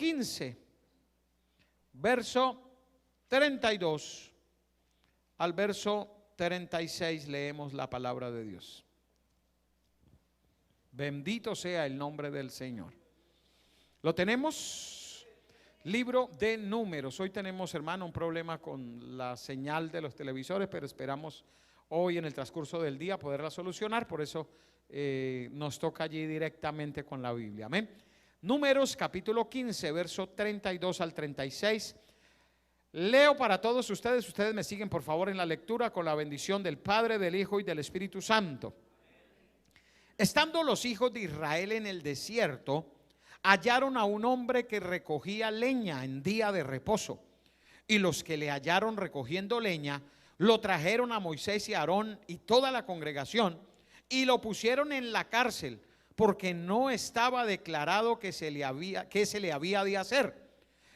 15, verso 32 al verso 36 leemos la palabra de Dios. Bendito sea el nombre del Señor. ¿Lo tenemos? Libro de Números. Hoy tenemos, hermano, un problema con la señal de los televisores, pero esperamos hoy en el transcurso del día poderla solucionar. Por eso nos toca allí directamente con la Biblia. Amén. Números capítulo 15, verso 32 al 36. Leo para todos ustedes. Ustedes me siguen por favor en la lectura con la bendición del Padre, del Hijo y del Espíritu Santo. Estando los hijos de Israel en el desierto, hallaron a un hombre que recogía leña en día de reposo. Y los que le hallaron recogiendo leña, lo trajeron a Moisés y a Aarón y toda la congregación, y lo pusieron en la cárcel, porque no estaba declarado que se le había de hacer.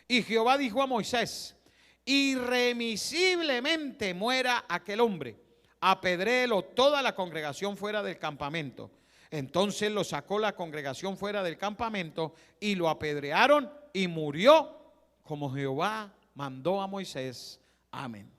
Y Jehová dijo a Moisés: irremisiblemente muera aquel hombre, apedréelo toda la congregación fuera del campamento. Entonces lo sacó la congregación fuera del campamento y lo apedrearon, y murió como Jehová mandó a Moisés. Amén.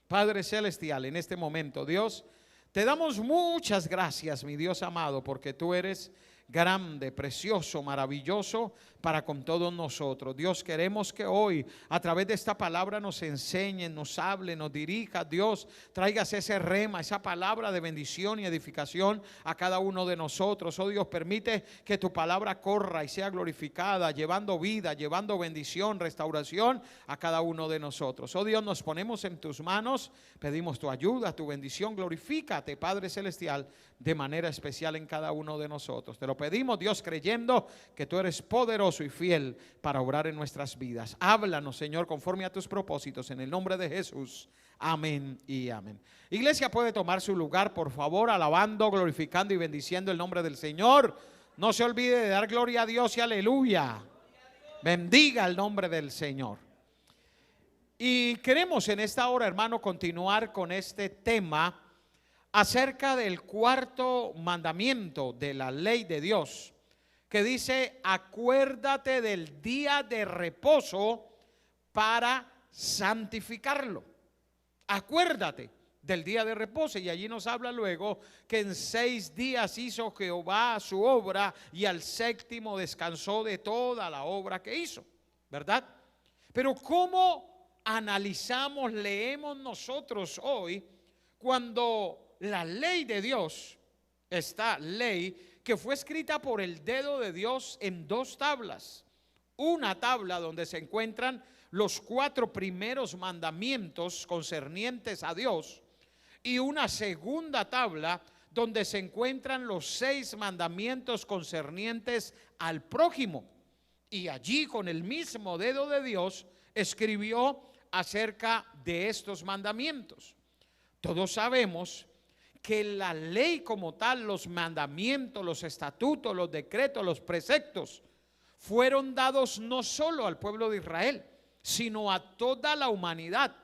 Padre celestial, en este momento, Dios, te damos muchas gracias, mi Dios amado, porque tú eres grande, precioso, maravilloso para con todos nosotros. Dios, queremos que hoy a través de esta palabra nos enseñe, nos hable, nos dirija. Dios, traigas ese rema, esa palabra de bendición y edificación a cada uno de nosotros. Oh Dios, permite que tu palabra corra y sea glorificada, llevando vida, llevando bendición, restauración a cada uno de nosotros. Oh Dios, nos ponemos en tus manos, pedimos tu ayuda, tu bendición. Glorifícate, Padre celestial, de manera especial en cada uno de nosotros. Te lo pedimos, Dios, creyendo que tú eres poderoso y fiel para obrar en nuestras vidas. Háblanos, Señor, conforme a tus propósitos, en el nombre de Jesús. Amén y amén. Iglesia, puede tomar su lugar, por favor, alabando, glorificando y bendiciendo el nombre del Señor. No se olvide de dar gloria a Dios y aleluya. Bendiga el nombre del Señor. Y queremos en esta hora, hermano, continuar con este tema acerca del cuarto mandamiento de la ley de Dios, que dice: acuérdate del día de reposo para santificarlo. Acuérdate del día de reposo. Y allí nos habla luego que en 6 días hizo Jehová su obra, y al séptimo descansó de toda la obra que hizo, ¿verdad? Pero ¿cómo analizamos, leemos nosotros hoy cuando la ley de Dios, esta ley que fue escrita por el dedo de Dios en 2 tablas? Una tabla donde se encuentran los 4 primeros mandamientos concernientes a Dios, y una segunda tabla donde se encuentran los 6 mandamientos concernientes al prójimo. Y allí, con el mismo dedo de Dios, escribió acerca de estos mandamientos. Todos sabemos que la ley como tal, los mandamientos, los estatutos, los decretos, los preceptos, fueron dados no solo al pueblo de Israel, sino a toda la humanidad.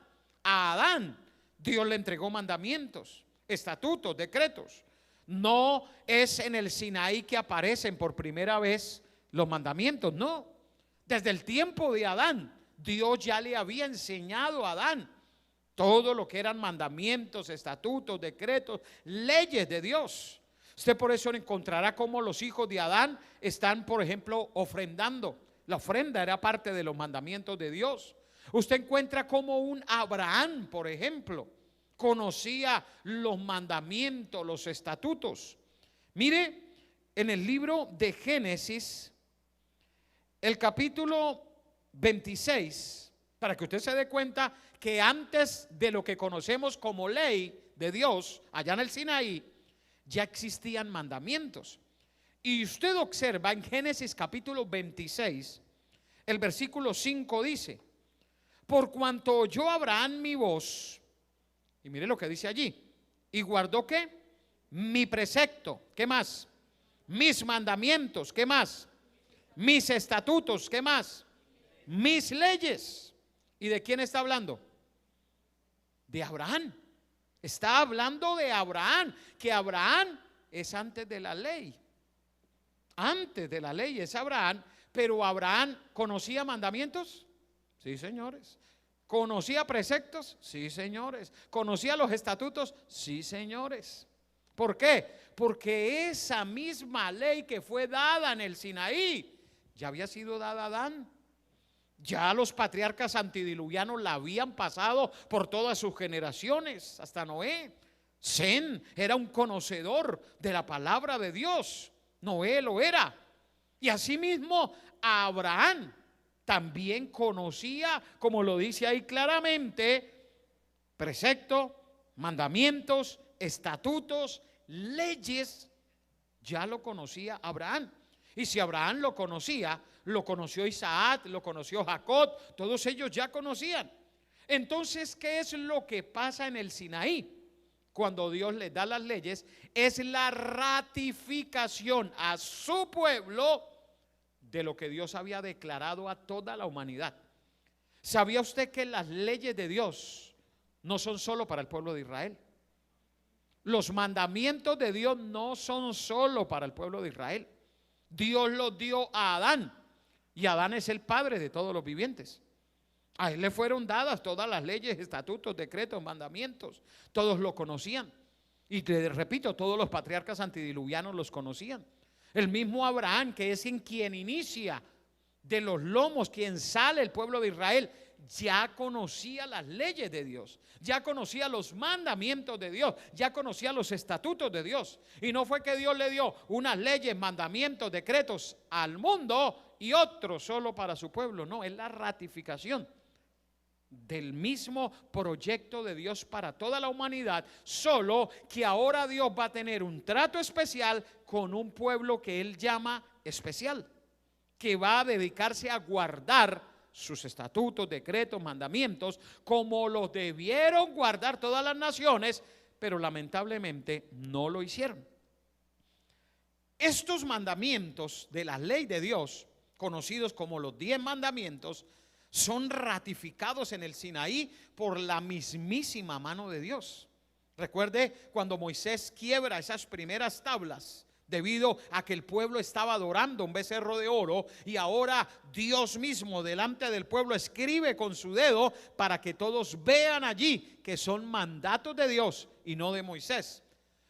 A Adán Dios le entregó mandamientos, estatutos, decretos. No es en el Sinaí que aparecen por primera vez los mandamientos, no. Desde el tiempo de Adán, Dios ya le había enseñado a Adán todo lo que eran mandamientos, estatutos, decretos, leyes de Dios. Usted por eso encontrará cómo los hijos de Adán están, por ejemplo, ofrendando. La ofrenda era parte de los mandamientos de Dios. Usted encuentra cómo un Abraham, por ejemplo, conocía los mandamientos, los estatutos. Mire, en el libro de Génesis, el capítulo 26, para que usted se dé cuenta que antes de lo que conocemos como ley de Dios, allá en el Sinaí, ya existían mandamientos. Y usted observa en Génesis capítulo 26, el versículo 5 dice: por cuanto oyó Abraham mi voz, y mire lo que dice allí, y guardó ¿qué? Mi precepto, ¿qué más? Mis mandamientos, ¿qué más? Mis estatutos, ¿qué más? Mis leyes. ¿Y de quién está hablando? De Abraham. Está hablando de Abraham, que Abraham es antes de la ley. Antes de la ley es Abraham, Pero Abraham, ¿conocía mandamientos? Sí, señores. ¿Conocía preceptos? Sí, señores. ¿Conocía los estatutos? Sí, señores. ¿Por qué? Porque esa misma ley que fue dada en el Sinaí ya había sido dada a Adán. Ya los patriarcas antidiluvianos la habían pasado por todas sus generaciones, hasta Noé. Sem era un conocedor de la palabra de Dios. Noé lo era. Y asimismo Abraham también conocía, como lo dice ahí claramente, preceptos, mandamientos, estatutos, leyes. Ya lo conocía Abraham. Y si Abraham lo conocía, lo conoció Isaac, lo conoció Jacob, todos ellos ya conocían. Entonces, ¿qué es lo que pasa en el Sinaí? Cuando Dios les da las leyes, es la ratificación a su pueblo de lo que Dios había declarado a toda la humanidad. ¿Sabía usted que las leyes de Dios no son solo para el pueblo de Israel? Los mandamientos de Dios no son solo para el pueblo de Israel. Dios los dio a Adán, y Adán es el padre de todos los vivientes. A él le fueron dadas todas las leyes, estatutos, decretos, mandamientos. Todos lo conocían. Y te repito, todos los patriarcas antidiluvianos los conocían. El mismo Abraham, que es en quien inicia de los lomos, quien sale el pueblo de Israel, ya conocía las leyes de Dios, ya conocía los mandamientos de Dios, ya conocía los estatutos de Dios. Y no fue que Dios le dio unas leyes, mandamientos, decretos al mundo y otros solo para su pueblo. No, es la ratificación del mismo proyecto de Dios para toda la humanidad, solo que ahora Dios va a tener un trato especial con un pueblo que Él llama especial, que va a dedicarse a guardar sus estatutos, decretos, mandamientos, como los debieron guardar todas las naciones, pero lamentablemente no lo hicieron. Estos mandamientos de la ley de Dios, conocidos como los 10 mandamientos, son ratificados en el Sinaí por la mismísima mano de Dios. Recuerde cuando Moisés quiebra esas primeras tablas, debido a que el pueblo estaba adorando un becerro de oro, y ahora Dios mismo delante del pueblo escribe con su dedo para que todos vean allí que son mandatos de Dios y no de Moisés.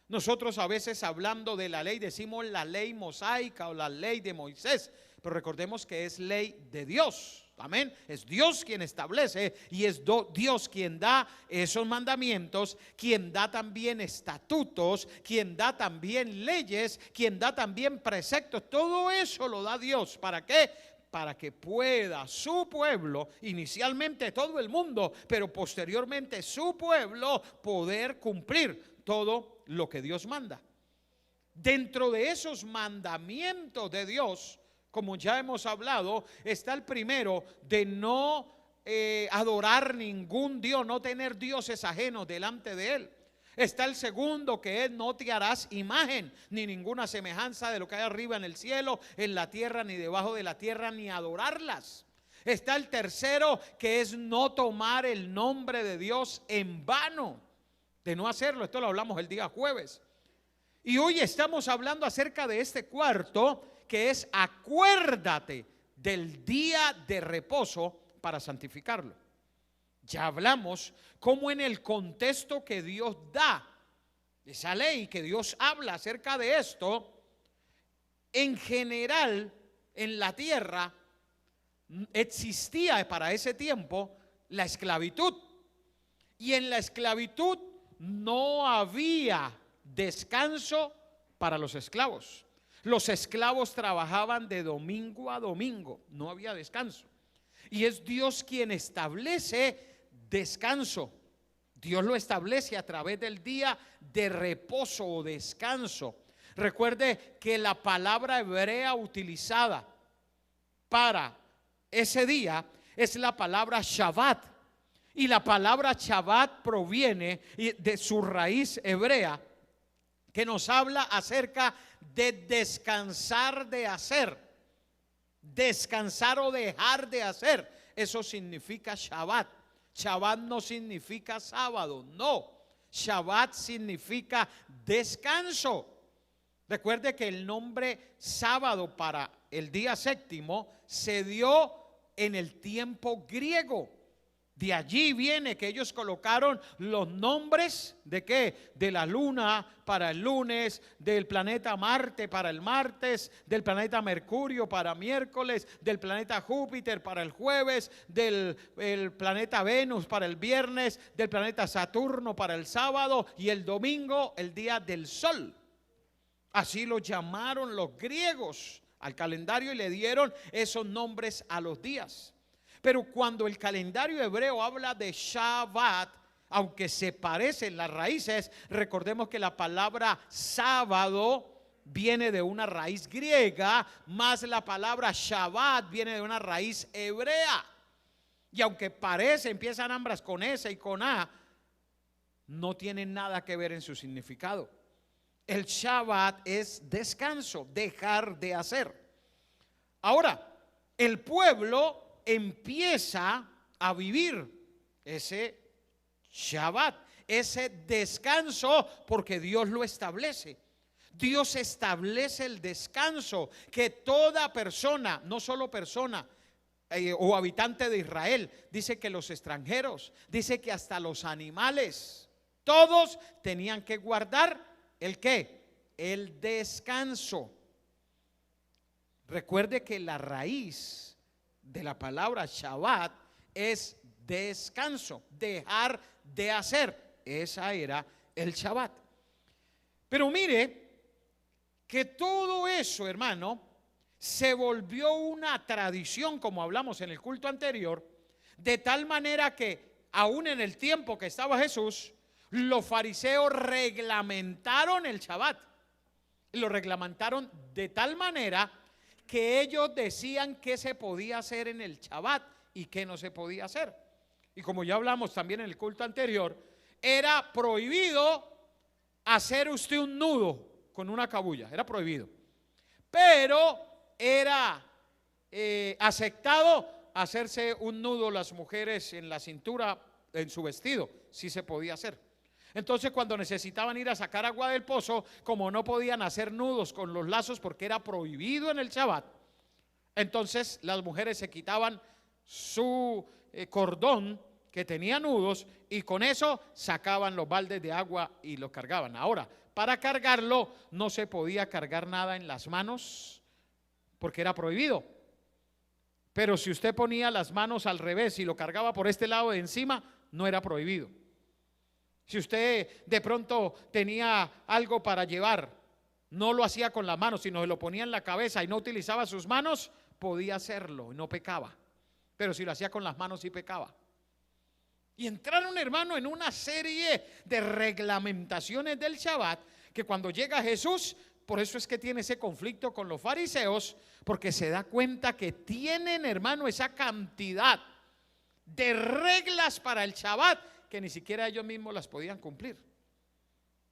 Nosotros a veces, hablando de la ley, decimos la ley mosaica o la ley de Moisés, pero recordemos que es ley de Dios. Amén. Es Dios quien establece, y es Dios quien da esos mandamientos, quien da también estatutos, quien da también leyes, quien da también preceptos. Todo eso lo da Dios. ¿Para qué? Para que pueda su pueblo, inicialmente todo el mundo, pero posteriormente su pueblo, poder cumplir todo lo que Dios manda. Dentro de esos mandamientos de Dios, como ya hemos hablado, está el primero de no adorar ningún Dios, no tener dioses ajenos delante de Él. Está el segundo, que es no te harás imagen ni ninguna semejanza de lo que hay arriba en el cielo, en la tierra, ni debajo de la tierra, ni adorarlas. Está el tercero, que es no tomar el nombre de Dios en vano, de no hacerlo. Esto lo hablamos el día jueves. Y hoy estamos hablando acerca de este cuarto, que es acuérdate del día de reposo para santificarlo. Ya hablamos cómo en el contexto que Dios da, esa ley que Dios habla acerca de esto, en general en la tierra existía para ese tiempo la esclavitud, y en la esclavitud no había descanso para los esclavos. Los esclavos trabajaban de domingo a domingo, no había descanso. Y es Dios quien establece descanso. Dios lo establece a través del día de reposo o descanso. Recuerde que la palabra hebrea utilizada para ese día es la palabra Shabbat. Y la palabra Shabbat proviene de su raíz hebrea, que nos habla acerca de descansar de hacer. Descansar o dejar de hacer. Eso significa Shabbat. Shabbat no significa sábado, no. Shabbat significa descanso. Recuerde que el nombre sábado para el día séptimo, se dio en el tiempo griego. De allí viene que ellos colocaron los nombres de ¿qué? De la luna para el lunes, del planeta Marte para el martes, del planeta Mercurio para miércoles, del planeta Júpiter para el jueves, del planeta Venus para el viernes, del planeta Saturno para el sábado y el domingo el día del sol. Así lo llamaron los griegos al calendario y le dieron esos nombres a los días. Pero cuando el calendario hebreo habla de Shabbat, aunque se parecen las raíces, recordemos que la palabra sábado viene de una raíz griega, más la palabra Shabbat viene de una raíz hebrea. Y aunque parece, empiezan ambas con S y con A, no tienen nada que ver en su significado. El Shabbat es descanso, dejar de hacer. Ahora, el pueblo empieza a vivir ese Shabbat, ese descanso, porque Dios lo establece. Dios establece el descanso que toda persona, no solo persona o habitante de Israel, dice que los extranjeros, dice que hasta los animales, todos tenían que guardar ¿el qué? El descanso. Recuerde que la raíz de la palabra Shabbat es descanso, dejar de hacer. Esa era el Shabbat. Pero mire que todo eso, hermano, se volvió una tradición, como hablamos en el culto anterior, de tal manera que aún en el tiempo que estaba Jesús, los fariseos reglamentaron el Shabbat. Lo reglamentaron de tal manera que ellos decían qué se podía hacer en el Shabbat y qué no se podía hacer. Y como ya hablamos también en el culto anterior, era prohibido hacer usted un nudo con una cabuya, era prohibido. Pero era aceptado hacerse un nudo las mujeres en la cintura, en su vestido, sí se podía hacer. Entonces cuando necesitaban ir a sacar agua del pozo, como no podían hacer nudos con los lazos porque era prohibido en el Shabbat, entonces las mujeres se quitaban su cordón que tenía nudos y con eso sacaban los baldes de agua y los cargaban. Ahora, para cargarlo no se podía cargar nada en las manos porque era prohibido. Pero si usted ponía las manos al revés y lo cargaba por este lado de encima, no era prohibido. Si usted de pronto tenía algo para llevar, no lo hacía con las manos, sino se lo ponía en la cabeza y no utilizaba sus manos, podía hacerlo y no pecaba. Pero si lo hacía con las manos sí pecaba. Y entraron, hermano, en una serie de reglamentaciones del Shabbat, que cuando llega Jesús, por eso es que tiene ese conflicto con los fariseos, porque se da cuenta que tienen, hermano, esa cantidad de reglas para el Shabbat que ni siquiera ellos mismos las podían cumplir.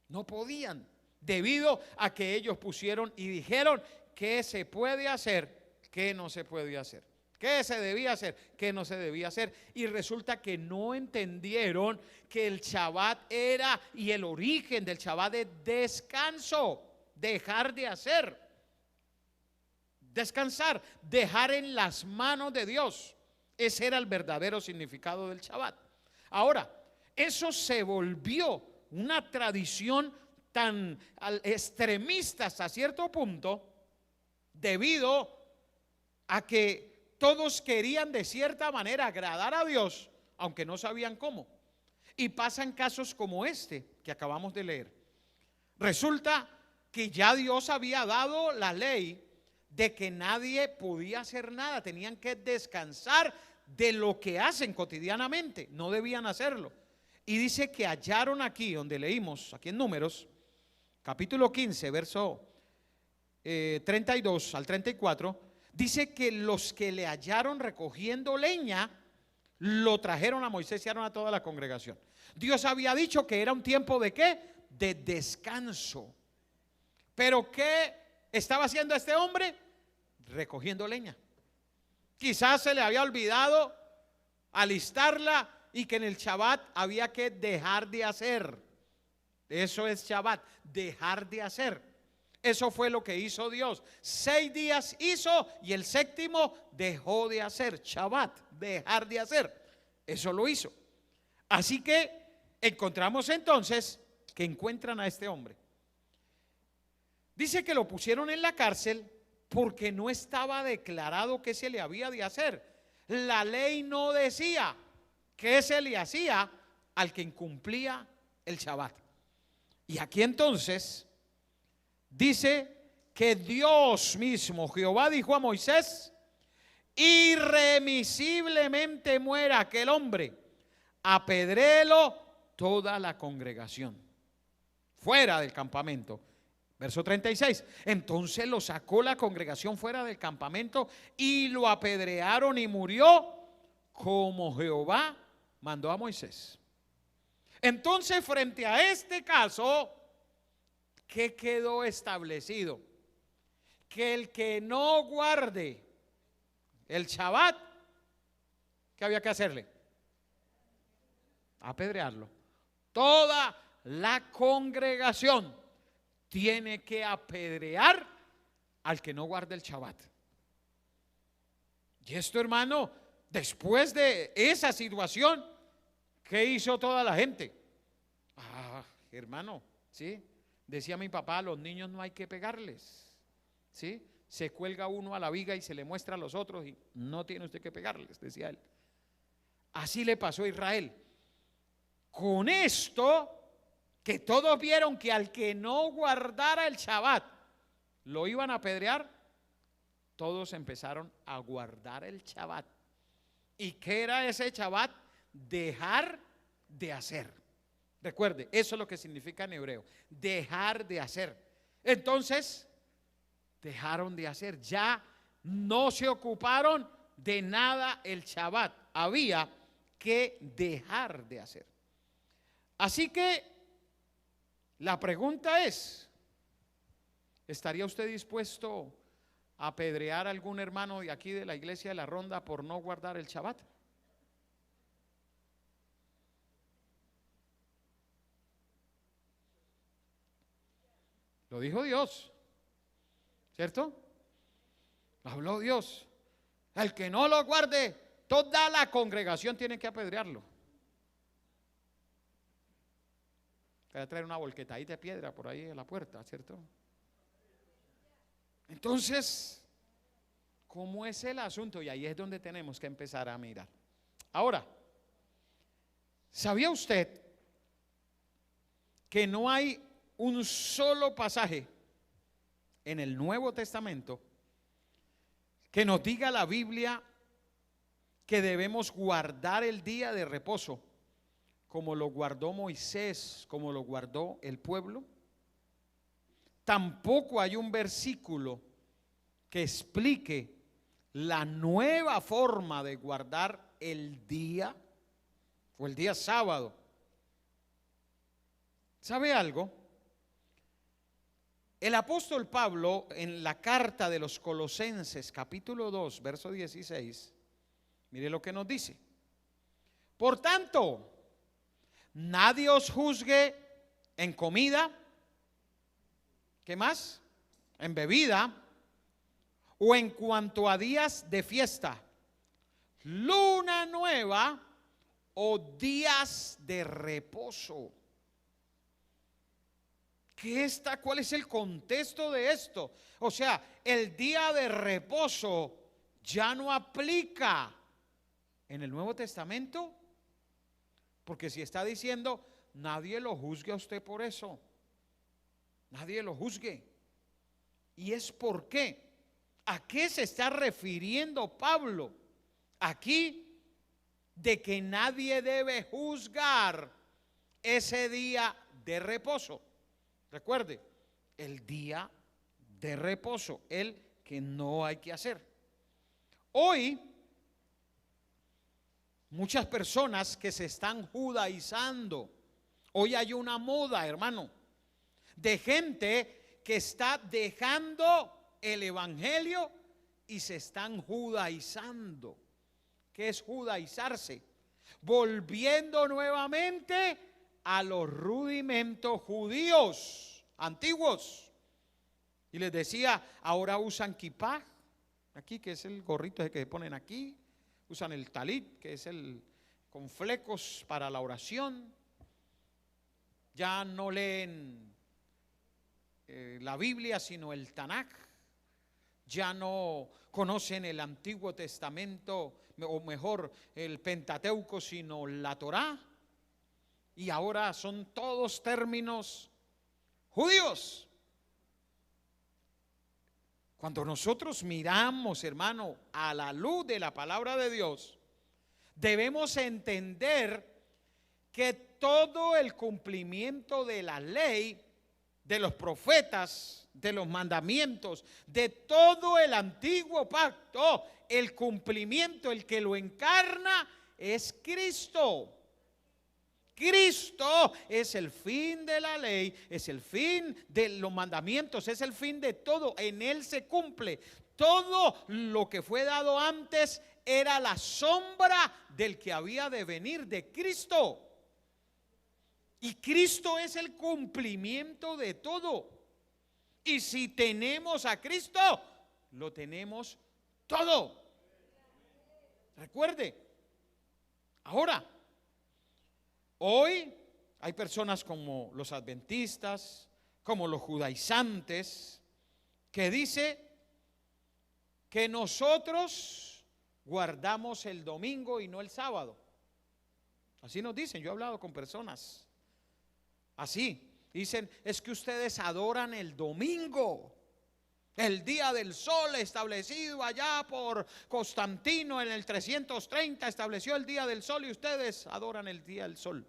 No podían, debido a que ellos pusieron y dijeron qué se puede hacer, qué no se puede hacer, qué se debía hacer, qué no se debía hacer. Y resulta que no entendieron que el Shabbat era, y el origen del Shabbat es descanso, dejar de hacer, descansar, dejar en las manos de Dios. Ese era el verdadero significado del Shabbat. Ahora, eso se volvió una tradición tan extremista hasta cierto punto, debido a que todos querían de cierta manera agradar a Dios, aunque no sabían cómo. Y pasan casos como este que acabamos de leer. Resulta que ya Dios había dado la ley de que nadie podía hacer nada, tenían que descansar de lo que hacen cotidianamente, no debían hacerlo. Y dice que hallaron aquí, donde leímos, aquí en Números, capítulo 15, verso 32 al 34, dice que los que le hallaron recogiendo leña, lo trajeron a Moisés y a toda la congregación. Dios había dicho que era un tiempo de ¿qué? De descanso. Pero ¿qué estaba haciendo este hombre? Recogiendo leña. Quizás se le había olvidado alistarla y que en el Shabbat había que dejar de hacer. Eso es Shabbat, dejar de hacer. Eso fue lo que hizo Dios. 6 días hizo y el séptimo dejó de hacer. Shabbat, dejar de hacer. Eso lo hizo. Así que encontramos entonces que encuentran a este hombre. Dice que lo pusieron en la cárcel porque no estaba declarado qué se le había de hacer. La ley no decía qué se le hacía al que incumplía el Shabbat. Y aquí entonces dice que Dios mismo, Jehová, dijo a Moisés: irremisiblemente muera aquel hombre, apedréelo toda la congregación fuera del campamento. Verso 36. Entonces lo sacó la congregación fuera del campamento y lo apedrearon y murió como Jehová mandó a Moisés. Entonces, frente a este caso, ¿qué quedó establecido? Que el que no guarde el Shabbat, ¿qué había que hacerle? Apedrearlo. Toda la congregación tiene que apedrear al que no guarde el Shabbat. Y esto, hermano, después de esa situación, ¿qué hizo toda la gente? Hermano, ¿sí? Decía mi papá, a los niños no hay que pegarles, ¿sí? Se cuelga uno a la viga y se le muestra a los otros y no tiene usted que pegarles, decía él. Así le pasó a Israel. Con esto, que todos vieron que al que no guardara el Shabbat lo iban a apedrear, todos empezaron a guardar el Shabbat. ¿Y qué era ese Shabbat? Dejar de hacer. Recuerde, eso es lo que significa en hebreo, dejar de hacer. Entonces, dejaron de hacer, ya no se ocuparon de nada el Shabbat, había que dejar de hacer. Así que la pregunta es, ¿estaría usted dispuesto a apedrear a algún hermano de aquí de la iglesia de La Ronda por no guardar el Shabbat? Lo dijo Dios, ¿cierto? Habló Dios. El que no lo guarde, toda la congregación tiene que apedrearlo. Voy a traer una volquetadita de piedra por ahí en la puerta, ¿cierto? Entonces, ¿cómo es el asunto? Y ahí es donde tenemos que empezar a mirar. Ahora, ¿sabía usted que no hay un solo pasaje en el Nuevo Testamento que nos diga la Biblia que debemos guardar el día de reposo como lo guardó Moisés, como lo guardó el pueblo? Tampoco hay un versículo que explique la nueva forma de guardar el día o el día sábado. ¿Sabe algo? El apóstol Pablo, en la carta de los Colosenses, capítulo 2, verso 16, mire lo que nos dice: por tanto, nadie os juzgue en comida, ¿qué más? En bebida, o en cuanto a días de fiesta, luna nueva o días de reposo. ¿Cuál es el contexto de esto? O sea, el día de reposo ya no aplica en el Nuevo Testamento, porque si está diciendo, nadie lo juzgue a usted por eso, nadie lo juzgue. ¿Y es por qué? ¿A qué se está refiriendo Pablo aquí? De que nadie debe juzgar ese día de reposo. Recuerde, el día de reposo, el que no hay que hacer. Hoy, muchas personas que se están judaizando, hoy hay una moda, hermano, de gente que está dejando el evangelio y se están judaizando. ¿Qué es judaizarse? Volviendo nuevamente a los rudimentos judíos antiguos. Y les decía, ahora usan kipá, aquí que es el gorrito ese que ponen aquí. Usan el talit, que es el con flecos para la oración. Ya no leen la Biblia, sino el Tanaj. Ya no conocen el Antiguo Testamento, o mejor, el Pentateuco, sino la Torá. Y ahora son todos términos judíos. Cuando nosotros miramos, hermano, a la luz de la palabra de Dios, debemos entender que todo el cumplimiento de la ley, de los profetas, de los mandamientos, de todo el antiguo pacto, el cumplimiento, el que lo encarna, es Cristo. Cristo es el fin de la ley, es el fin de los mandamientos, es el fin de todo. En Él se cumple. Todo lo que fue dado antes era la sombra del que había de venir, de Cristo. Y Cristo es el cumplimiento de todo. Y si tenemos a Cristo, lo tenemos todo. Recuerde, ahora, hoy hay personas como los adventistas, como los judaizantes, que dice que nosotros guardamos el domingo y no el sábado. Así nos dicen, yo he hablado con personas así. Dicen, es que ustedes adoran el domingo, el día del sol establecido allá por Constantino en el 330, estableció el día del sol y ustedes adoran el día del sol.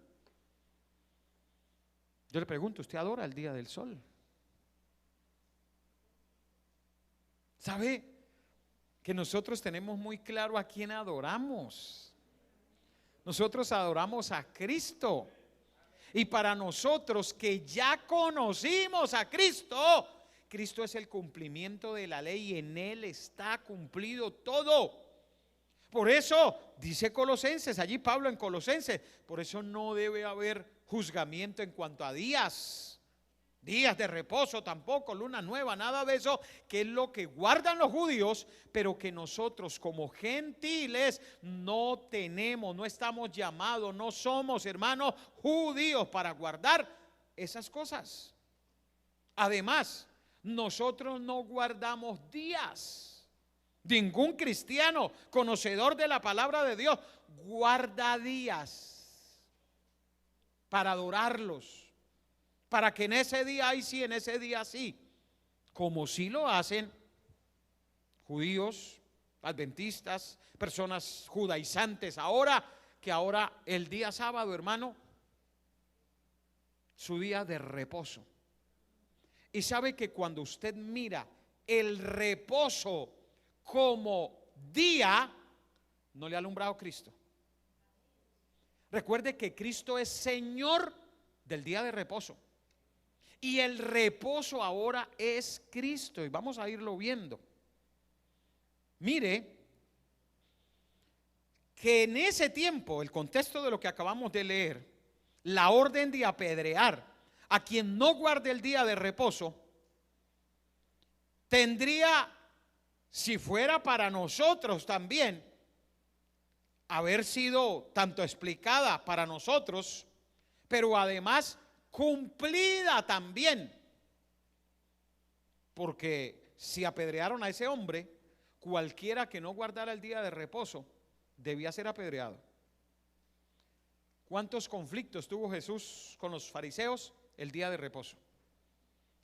Yo le pregunto, ¿usted adora el día del sol? ¿Sabe que nosotros tenemos muy claro a quién adoramos? Nosotros adoramos a Cristo. Y para nosotros que ya conocimos a Cristo, Cristo es el cumplimiento de la ley y en Él está cumplido todo. Por eso dice Colosenses, allí Pablo en Colosenses, por eso no debe haber juzgamiento en cuanto a días de reposo tampoco, luna nueva, nada de eso, que es lo que guardan los judíos, pero que nosotros como gentiles no tenemos, no estamos llamados, no somos, hermanos, judíos para guardar esas cosas. Además, nosotros no guardamos días. Ningún cristiano conocedor de la palabra de Dios guarda días para adorarlos, para que en ese día ahí sí, en ese día sí, como sí lo hacen judíos, adventistas, personas judaizantes. Ahora el día sábado, hermano, su día de reposo. Y sabe que cuando usted mira el reposo como día, no le ha alumbrado Cristo. Recuerde que Cristo es Señor del día de reposo. Y el reposo ahora es Cristo. Y vamos a irlo viendo. Mire que en ese tiempo, el contexto de lo que acabamos de leer, la orden de apedrear a quien no guarde el día de reposo, tendría, si fuera para nosotros también, haber sido tanto explicada para nosotros, pero además cumplida también. Porque si apedrearon a ese hombre, cualquiera que no guardara el día de reposo debía ser apedreado. ¿Cuántos conflictos tuvo Jesús con los fariseos el día de reposo?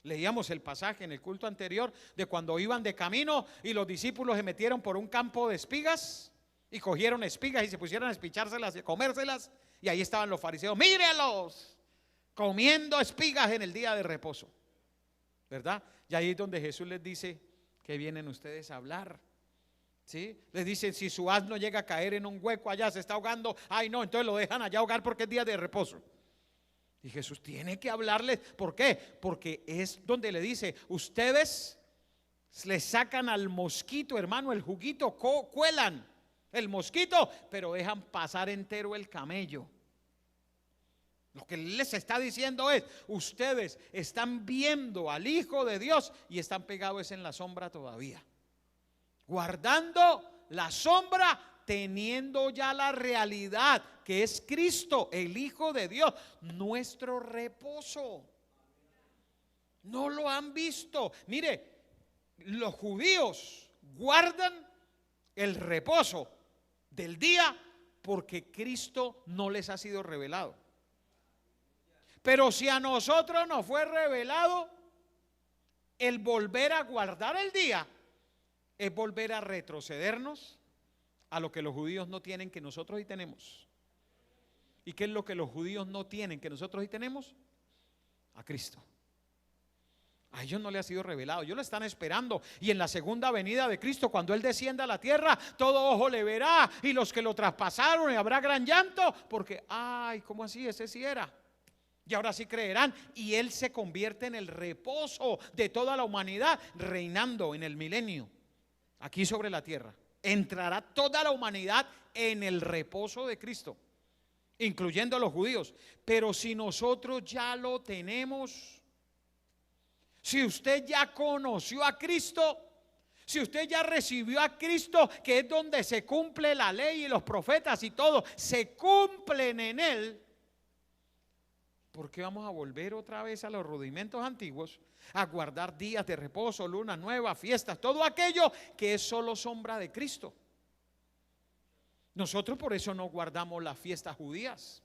Leíamos el pasaje en el culto anterior de cuando iban de camino y los discípulos se metieron por un campo de espigas y cogieron espigas y se pusieron a espichárselas y comérselas, y ahí estaban los fariseos, mírenlos, comiendo espigas en el día de reposo, ¿verdad? Y ahí es donde Jesús les dice, ¿qué vienen ustedes a hablar? ¿Sí? Les dicen, si su asno llega a caer en un hueco allá, se está ahogando, ay no, entonces lo dejan allá ahogar porque es día de reposo. Y Jesús tiene que hablarles, ¿por qué? Porque es donde le dice, ustedes le sacan al mosquito, hermano, el juguito, cuelan el mosquito, pero dejan pasar entero el camello. Lo que Él les está diciendo es: ustedes están viendo al Hijo de Dios y están pegados en la sombra todavía, guardando la sombra, teniendo ya la realidad que es Cristo, el Hijo de Dios, nuestro reposo. No lo han visto. Mire, los judíos guardan el reposo del día porque Cristo no les ha sido revelado. Pero si a nosotros nos fue revelado, el volver a guardar el día es volver a retrocedernos a lo que los judíos no tienen, que nosotros sí tenemos. ¿Y qué es lo que los judíos no tienen, que nosotros sí tenemos? A Cristo. A ellos no le ha sido revelado, ellos lo están esperando. Y en la segunda venida de Cristo, cuando Él descienda a la tierra, todo ojo le verá, y los que lo traspasaron, y habrá gran llanto, porque, ay, ¿cómo así? Ese sí era. Y ahora sí creerán, y Él se convierte en el reposo de toda la humanidad, reinando en el milenio, aquí sobre la tierra. Entrará toda la humanidad en el reposo de Cristo, incluyendo a los judíos. Pero si nosotros ya lo tenemos, si usted ya conoció a Cristo, si usted ya recibió a Cristo, que es donde se cumple la ley y los profetas y todo, se cumplen en Él, ¿por qué vamos a volver otra vez a los rudimentos antiguos? A guardar días de reposo, lunas nuevas, fiestas, todo aquello que es solo sombra de Cristo. Nosotros por eso no guardamos las fiestas judías.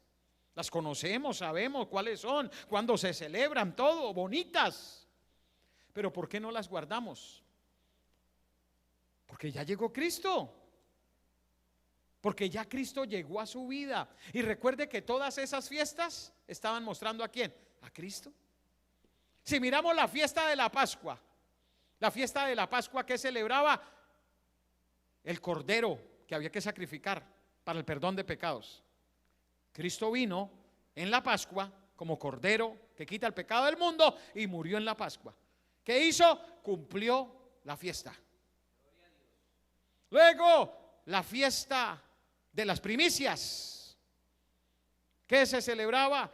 Las conocemos, sabemos cuáles son, cuándo se celebran, todo, bonitas. Pero ¿por qué no las guardamos? Porque ya llegó Cristo. Porque ya Cristo llegó a su vida. Y recuerde que todas esas fiestas estaban mostrando ¿a quién? A Cristo. Si miramos la fiesta de la Pascua, que celebraba el cordero que había que sacrificar para el perdón de pecados. Cristo vino en la Pascua como cordero que quita el pecado del mundo y murió en la Pascua. ¿Qué hizo? Cumplió la fiesta. Luego, la fiesta de las primicias. ¿Qué se celebraba?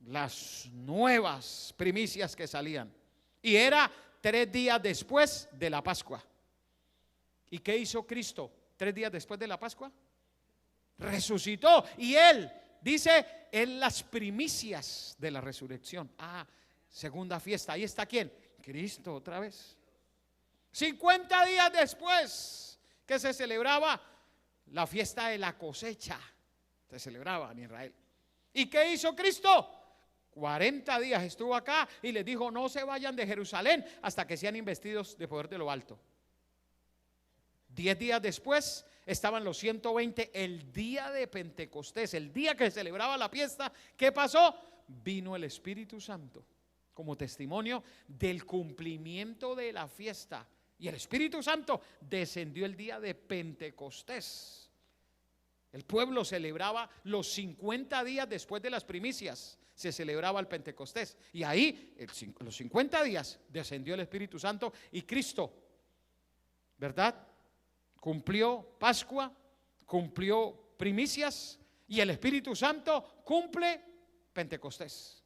Las nuevas primicias que salían. Y era 3 días después de la Pascua. ¿Y qué hizo Cristo 3 días después de la Pascua? Resucitó. Y Él dice en las primicias de la resurrección. Segunda fiesta. Ahí está ¿quién? Cristo otra vez. 50 días después que se celebraba la fiesta de la cosecha, se celebraba en Israel. ¿Y qué hizo Cristo? 40 días estuvo acá y les dijo: no se vayan de Jerusalén hasta que sean investidos de poder de lo alto. 10 días después estaban los 120, el día de Pentecostés, el día que se celebraba la fiesta. ¿Qué pasó? Vino el Espíritu Santo como testimonio del cumplimiento de la fiesta. Y el Espíritu Santo descendió el día de Pentecostés. El pueblo celebraba los 50 días después de las primicias, se celebraba el Pentecostés. Y ahí, los 50 días, descendió el Espíritu Santo y Cristo, ¿verdad? Cumplió Pascua, cumplió primicias, y el Espíritu Santo cumple Pentecostés.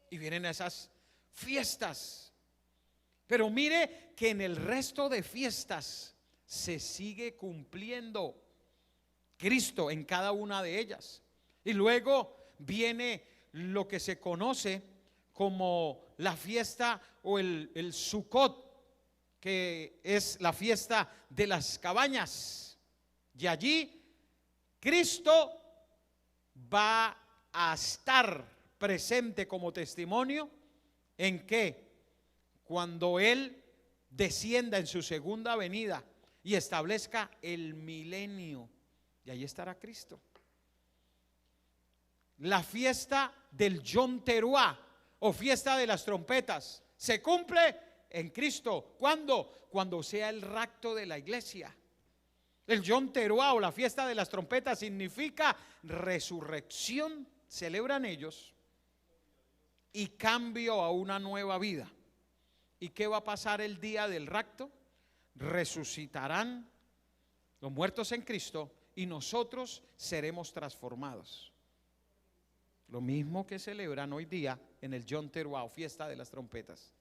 Y vienen esas fiestas. Pero mire que en el resto de fiestas se sigue cumpliendo Cristo en cada una de ellas. Y luego viene lo que se conoce como la fiesta o el Sukkot, que es la fiesta de las cabañas. Y allí Cristo va a estar presente como testimonio en que cuando Él descienda en su segunda venida y establezca el milenio, y ahí estará Cristo. La fiesta del Yom Teruah o fiesta de las trompetas se cumple en Cristo. ¿Cuándo? Cuando sea el rapto de la iglesia. El Yom Teruah o la fiesta de las trompetas significa resurrección, celebran ellos, y cambio a una nueva vida. ¿Y qué va a pasar el día del rapto? Resucitarán los muertos en Cristo y nosotros seremos transformados. Lo mismo que celebran hoy día en el Yom Teruah, fiesta de las trompetas.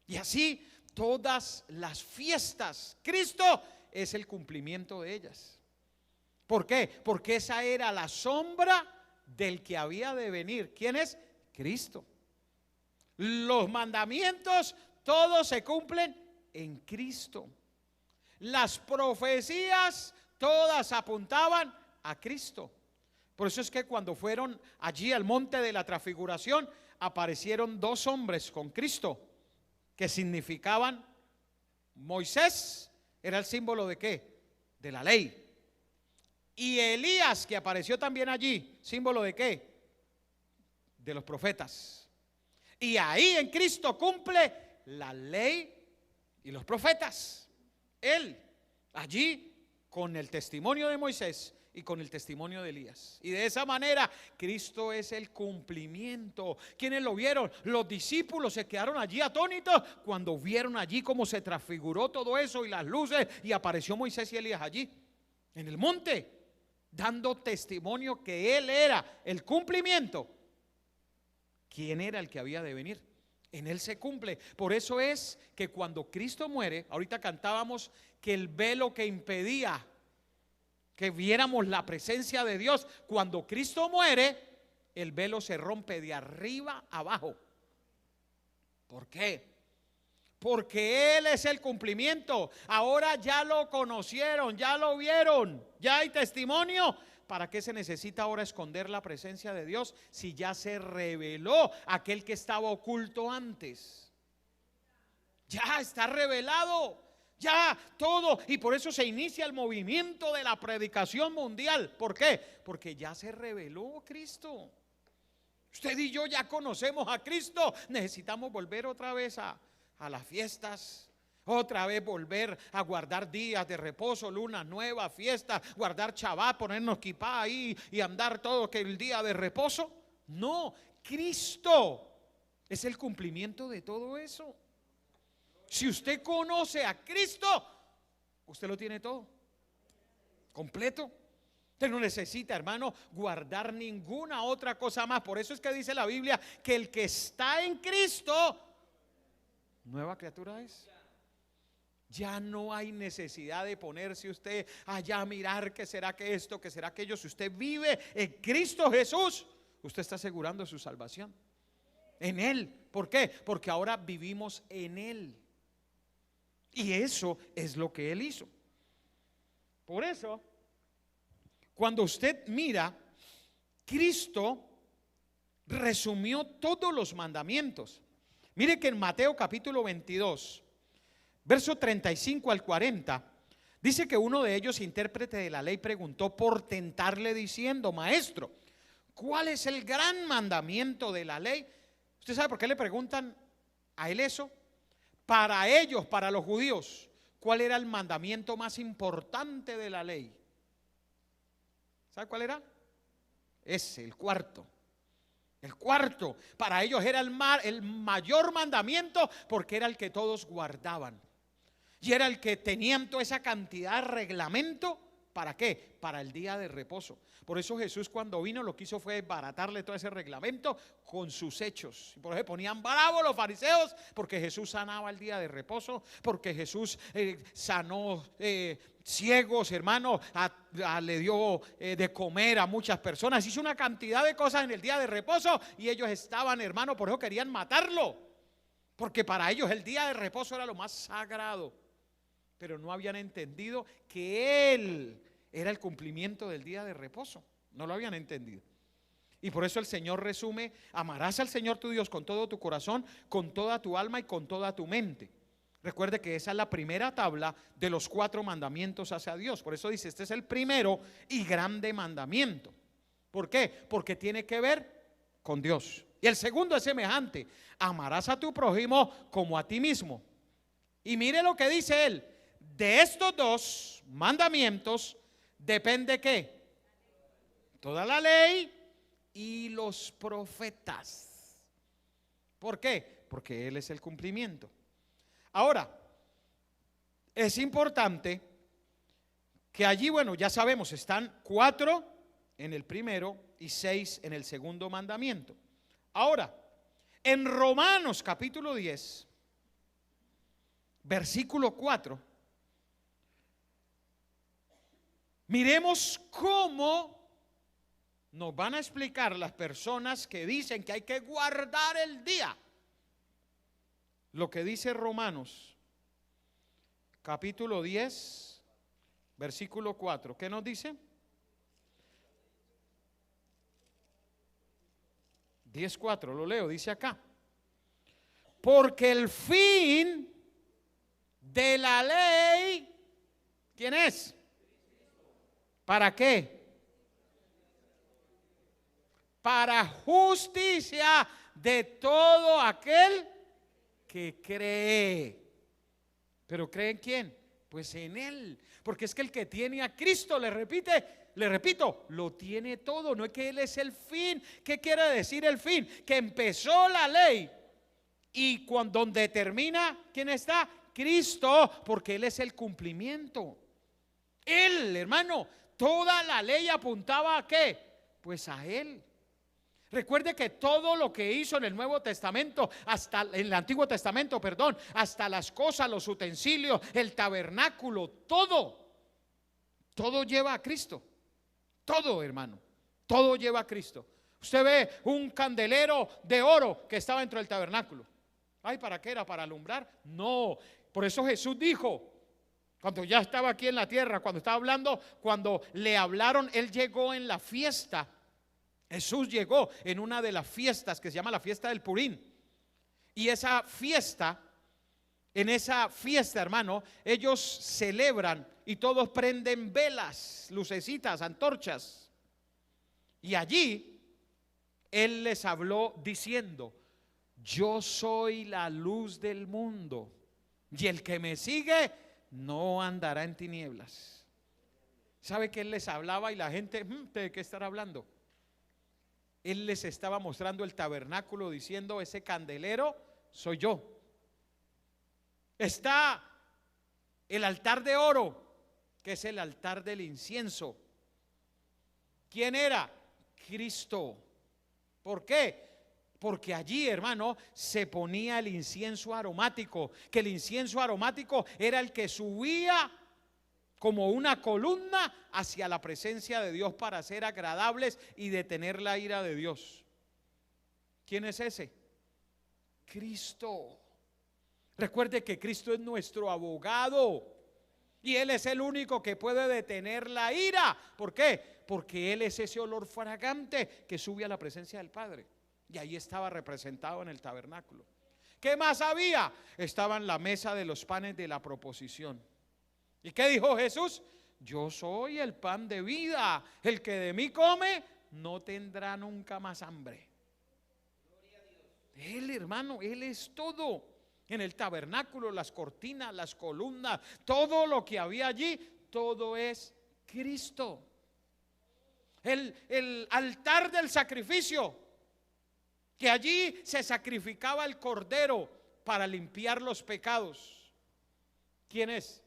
Y así todas las fiestas, Cristo es el cumplimiento de ellas. ¿Por qué? Porque esa era la sombra del que había de venir. ¿Quién es? Cristo. Los mandamientos todos se cumplen en Cristo. Las profecías todas apuntaban a Cristo. Por eso es que cuando fueron allí al monte de la transfiguración, aparecieron dos hombres con Cristo, que significaban, Moisés era el símbolo de ¿qué? De la ley. Y Elías, que apareció también allí, símbolo de ¿qué? De los profetas. Y ahí en Cristo cumple la ley y los profetas. Él, allí, con el testimonio de Moisés y con el testimonio de Elías. Y de esa manera Cristo es el cumplimiento. ¿Quiénes lo vieron? Los discípulos se quedaron allí atónitos cuando vieron allí cómo se transfiguró todo eso y las luces, y apareció Moisés y Elías allí en el monte, dando testimonio que Él era el cumplimiento. ¿Quién era el que había de venir? En Él se cumple. Por eso es que cuando Cristo muere, ahorita cantábamos que el velo que impedía que viéramos la presencia de Dios, cuando Cristo muere, el velo se rompe de arriba abajo. ¿Por qué? Porque Él es el cumplimiento. Ahora ya lo conocieron, ya lo vieron, ya hay testimonio. ¿Para qué se necesita ahora esconder la presencia de Dios si ya se reveló aquel que estaba oculto antes? Ya está revelado. Ya todo, y por eso se inicia el movimiento de la predicación mundial. ¿Por qué? Porque ya se reveló Cristo. Usted y yo ya conocemos a Cristo. Necesitamos volver otra vez a las fiestas, otra vez volver a guardar días de reposo, lunas nuevas, fiestas, guardar Shabbat, ponernos kipá ahí y andar todo que el día de reposo. No, Cristo es el cumplimiento de todo eso. Si usted conoce a Cristo, usted lo tiene todo, completo. Usted no necesita, hermano, guardar ninguna otra cosa más. Por eso es que dice la Biblia que el que está en Cristo, nueva criatura es. Ya no hay necesidad de ponerse usted allá a mirar qué será que esto, qué será aquello. Si usted vive en Cristo Jesús, usted está asegurando su salvación en Él. ¿Por qué? Porque ahora vivimos en Él. Y eso es lo que Él hizo. Por eso, cuando usted mira, Cristo resumió todos los mandamientos. Mire que en Mateo capítulo 22, verso 35 al 40, dice que uno de ellos, intérprete de la ley, preguntó por tentarle diciendo: Maestro, ¿cuál es el gran mandamiento de la ley? ¿Usted sabe por qué le preguntan a él eso? Para ellos, para los judíos, ¿cuál era el mandamiento más importante de la ley? ¿Sabe cuál era? Ese, el cuarto. El cuarto, para ellos era el mayor mandamiento, porque era el que todos guardaban. Y era el que tenían toda esa cantidad de reglamento. ¿Para qué? Para el día de reposo. Por eso Jesús, cuando vino, lo que hizo fue baratarle todo ese reglamento con sus hechos. Y por eso ponían bravos los fariseos, porque Jesús sanaba el día de reposo, porque Jesús sanó ciegos, hermano, le dio de comer a muchas personas, hizo una cantidad de cosas en el día de reposo, y ellos estaban, hermano, por eso querían matarlo, porque para ellos el día de reposo era lo más sagrado. Pero no habían entendido que Él era el cumplimiento del día de reposo. No lo habían entendido. Y por eso el Señor resume: amarás al Señor tu Dios con todo tu corazón, con toda tu alma y con toda tu mente. Recuerde que esa es la primera tabla de los 4 mandamientos hacia Dios. Por eso dice: este es el primero y grande mandamiento. ¿Por qué? Porque tiene que ver con Dios. Y el segundo es semejante: amarás a tu prójimo como a ti mismo. Y mire lo que dice él: de estos 2 mandamientos depende ¿qué? Toda la ley y los profetas. ¿Por qué? Porque Él es el cumplimiento. Ahora, es importante que allí, bueno, ya sabemos, están 4 en el primero y 6 en el segundo mandamiento. Ahora, en Romanos capítulo 10, versículo 4, miremos cómo nos van a explicar las personas que dicen que hay que guardar el día. Lo que dice Romanos capítulo 10, versículo 4. ¿Qué nos dice? 10:4, lo leo, dice acá. Porque el fin de la ley, ¿quién es? ¿Para qué? Para justicia de todo aquel que cree. ¿Pero cree en quién? Pues en Él. Porque es que el que tiene a Cristo, le repito, lo tiene todo. No es que Él es el fin. ¿Qué quiere decir el fin? Que empezó la ley y donde termina, ¿quién está? Cristo, porque Él es el cumplimiento. Él, hermano, toda la ley apuntaba ¿a qué? Pues a Él. Recuerde que todo lo que hizo en el Nuevo Testamento, hasta en el Antiguo Testamento, perdón, hasta las cosas, los utensilios, el tabernáculo, todo lleva a Cristo. Todo, hermano, todo lleva a Cristo. Usted ve un candelero de oro que estaba dentro del tabernáculo. Ay, ¿para qué era? ¿Para alumbrar? No, por eso Jesús dijo, cuando ya estaba aquí en la tierra, cuando estaba hablando, cuando le hablaron, Él llegó en la fiesta. Jesús llegó en una de las fiestas que se llama la fiesta del Purín. Y esa fiesta, en esa fiesta, hermano, ellos celebran y todos prenden velas, lucecitas, antorchas. Y allí Él les habló diciendo: yo soy la luz del mundo, y el que me sigue no andará en tinieblas. ¿Sabe que Él les hablaba y la gente, ¿de qué estará hablando? Él les estaba mostrando el tabernáculo diciendo: ese candelero soy yo. Está el altar de oro, que es el altar del incienso. ¿Quién era? Cristo. ¿Por qué? Porque allí, hermano, se ponía el incienso aromático, que el incienso aromático era el que subía como una columna hacia la presencia de Dios para ser agradables y detener la ira de Dios. ¿Quién es ese? Cristo. Recuerde que Cristo es nuestro abogado y Él es el único que puede detener la ira. ¿Por qué? Porque Él es ese olor fragante que sube a la presencia del Padre. Y ahí estaba representado en el tabernáculo. ¿Qué más había? Estaba en la mesa de los panes de la proposición. ¿Y qué dijo Jesús? Yo soy el pan de vida. El que de mí come no tendrá nunca más hambre. Él, hermano, Él es todo. En el tabernáculo, las cortinas, las columnas, todo lo que había allí, todo es Cristo. El altar del sacrificio, que allí se sacrificaba el cordero para limpiar los pecados. ¿Quién es?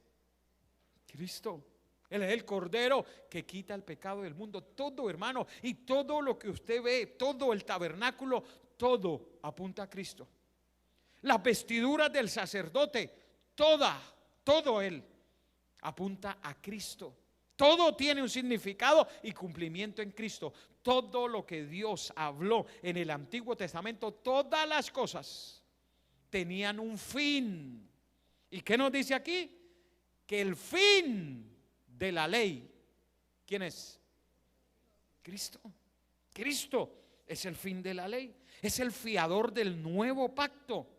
Cristo. Él es el cordero que quita el pecado del mundo. Todo, hermano, y todo lo que usted ve, todo el tabernáculo, todo apunta a Cristo. Las vestiduras del sacerdote, todo él apunta a Cristo. Todo tiene un significado y cumplimiento en Cristo. Todo lo que Dios habló en el Antiguo Testamento, todas las cosas tenían un fin. ¿Y qué nos dice aquí? Que el fin de la ley, ¿quién es? Cristo. Cristo es el fin de la ley. Es el fiador del nuevo pacto.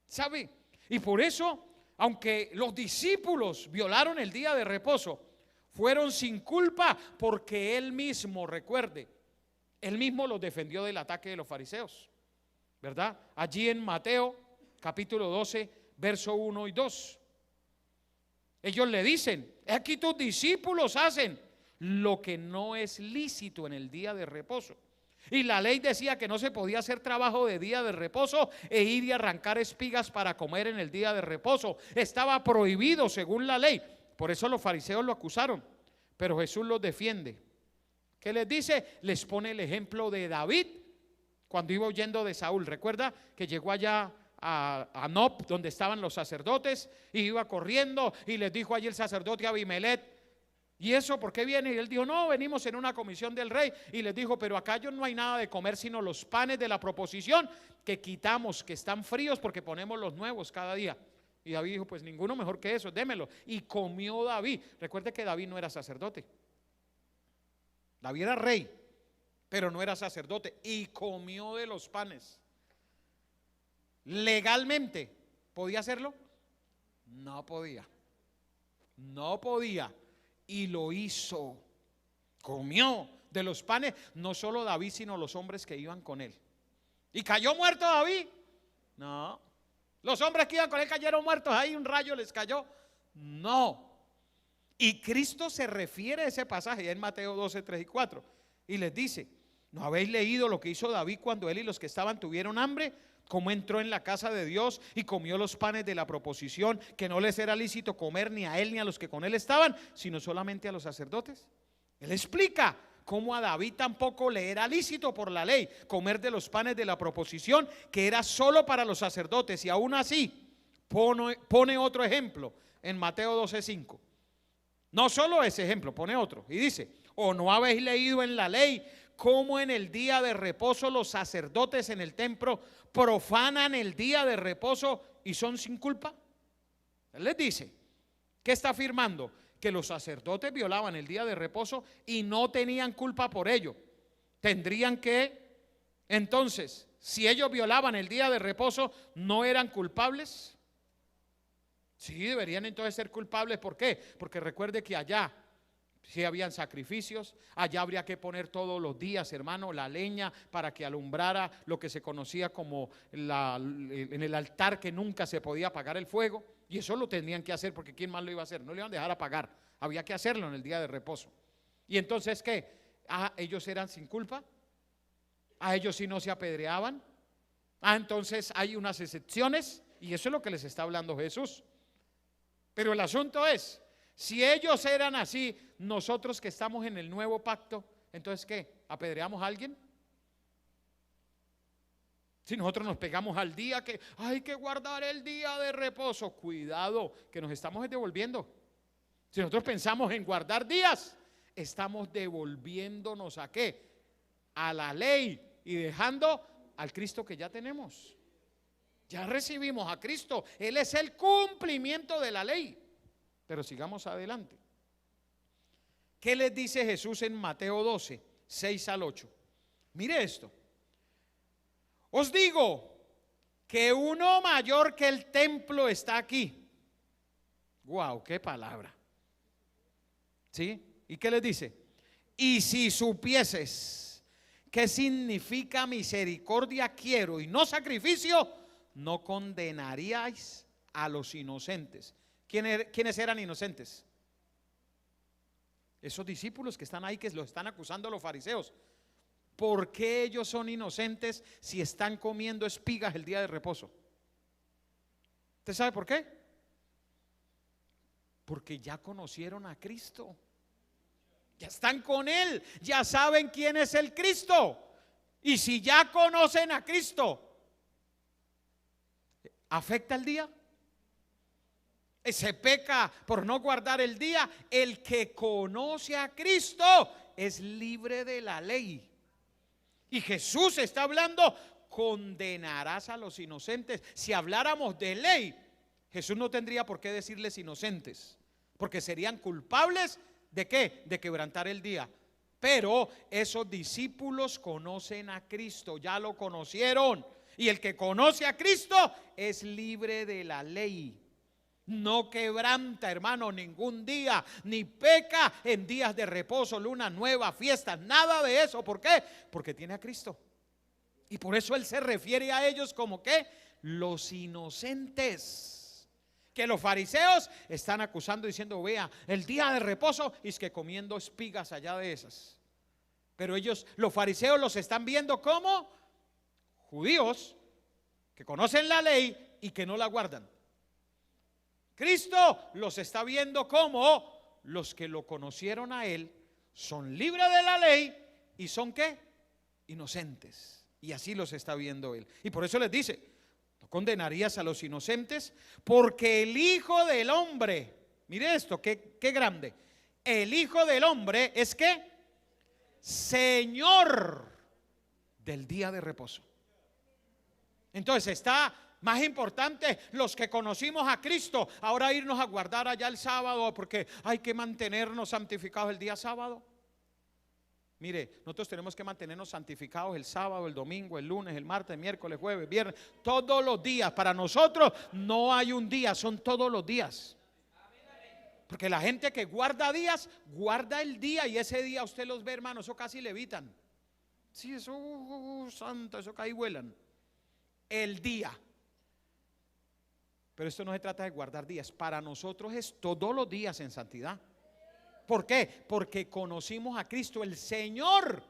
¿Sabe? Y por eso, aunque los discípulos violaron el día de reposo, fueron sin culpa, porque Él mismo, recuerde, Él mismo los defendió del ataque de los fariseos, ¿verdad? Allí en Mateo capítulo 12, verso 1 y 2. Ellos le dicen: aquí tus discípulos hacen lo que no es lícito en el día de reposo. Y la ley decía que no se podía hacer trabajo de día de reposo e ir y arrancar espigas para comer en el día de reposo. Estaba prohibido según la ley. Por eso los fariseos lo acusaron. Pero Jesús los defiende. ¿Qué les dice? Les pone el ejemplo de David cuando iba huyendo de Saúl. Recuerda que llegó allá a Nob, donde estaban los sacerdotes, y iba corriendo y les dijo allí el sacerdote Abimelech: ¿y eso por qué viene? Y él dijo: no, venimos en una comisión del rey. Y les dijo: pero acá no hay nada de comer sino los panes de la proposición que quitamos, que están fríos, porque ponemos los nuevos cada día. Y David dijo: pues ninguno mejor que eso, démelo. Y comió David. Recuerde que David no era sacerdote. David era rey, pero no era sacerdote, y comió de los panes. ¿Legalmente podía hacerlo? No podía. No podía. Y lo hizo. Comió de los panes, no solo David, sino los hombres que iban con él. ¿Y cayó muerto David? No. ¿Los hombres que iban con él cayeron muertos? ¿Ahí un rayo les cayó? No. Y Cristo se refiere a ese pasaje en Mateo 12, 3 y 4 y les dice: ¿no habéis leído lo que hizo David cuando él y los que estaban tuvieron hambre? Cómo entró en la casa de Dios y comió los panes de la proposición, que no les era lícito comer ni a él ni a los que con él estaban, sino solamente a los sacerdotes. Él explica cómo a David tampoco le era lícito por la ley comer de los panes de la proposición, que era solo para los sacerdotes. Y aún así pone otro ejemplo en Mateo 12, 5. No solo ese ejemplo, pone otro y dice: ¿o no habéis leído en la ley cómo en el día de reposo los sacerdotes en el templo profanan el día de reposo y son sin culpa? Él les dice, ¿qué está afirmando? Que los sacerdotes violaban el día de reposo y no tenían culpa por ello. Tendrían que, entonces, si ellos violaban el día de reposo, ¿no eran culpables? Sí, deberían entonces ser culpables. ¿Por qué? Porque recuerde que allá sí habían sacrificios, allá habría que poner todos los días, hermano, la leña para que alumbrara lo que se conocía como en el altar, que nunca se podía apagar el fuego. Y eso lo tenían que hacer, porque ¿quién más lo iba a hacer? No le iban a dejar apagar, había que hacerlo en el día de reposo. Y entonces, ¿qué? Ellos eran sin culpa, a ellos sí no se apedreaban. Entonces hay unas excepciones, y eso es lo que les está hablando Jesús. Pero el asunto es, si ellos eran así, nosotros que estamos en el nuevo pacto, entonces ¿qué? ¿Apedreamos a alguien? Si nosotros nos pegamos al día que hay que guardar el día de reposo, cuidado, que nos estamos devolviendo. Si nosotros pensamos en guardar días, estamos devolviéndonos ¿a qué? A la ley, y dejando al Cristo que ya tenemos. Ya recibimos a Cristo, Él es el cumplimiento de la ley. Pero sigamos adelante. ¿Qué les dice Jesús en Mateo 12, 6 al 8? Mire esto: os digo que uno mayor que el templo está aquí. Wow, qué palabra. ¿Sí? ¿Y qué les dice? Y si supieses qué significa misericordia quiero y no sacrificio, no condenaríais a los inocentes. ¿Quiénes eran inocentes? Esos discípulos que están ahí, que los están acusando a los fariseos. ¿Por qué ellos son inocentes si están comiendo espigas el día de reposo? ¿Usted sabe por qué? Porque ya conocieron a Cristo. Ya están con Él, ya saben quién es el Cristo. Y si ya conocen a Cristo, ¿afecta el día? Se peca por no guardar el día. El que conoce a Cristo es libre de la ley. Y Jesús está hablando: condenarás a los inocentes. Si habláramos de ley, Jesús no tendría por qué decirles inocentes, porque serían culpables ¿de qué? De quebrantar el día. Pero esos discípulos conocen a Cristo, ya lo conocieron. Y el que conoce a Cristo es libre de la ley. No quebranta, hermano, ningún día, ni peca en días de reposo, luna nueva, fiestas, nada de eso. ¿Por qué? Porque tiene a Cristo. Y por eso Él se refiere a ellos como que los inocentes. Que los fariseos están acusando diciendo: vea, el día de reposo, y es que comiendo espigas allá de esas. Pero ellos, los fariseos, los están viendo como judíos que conocen la ley y que no la guardan. Cristo los está viendo como los que lo conocieron a Él, son libres de la ley y son ¿qué? Inocentes. Y así los está viendo él. Y por eso les dice, no condenarías a los inocentes, porque el Hijo del Hombre, mire esto, qué grande, el Hijo del Hombre es ¿qué? Señor del día de reposo. Entonces está más importante los que conocimos a Cristo ahora irnos a guardar allá el sábado, porque hay que mantenernos santificados el día sábado. Mire, nosotros tenemos que mantenernos santificados el sábado, el domingo, el lunes, el martes, el miércoles, jueves, viernes, todos los días. Para nosotros no hay un día, son todos los días. Porque la gente que guarda días, guarda el día, y ese día usted los ve, hermano, eso casi levitan. Sí, eso, santo, eso cae y vuelan. El día. Pero esto no se trata de guardar días, para nosotros es todos los días en santidad. ¿Por qué? Porque conocimos a Cristo, el Señor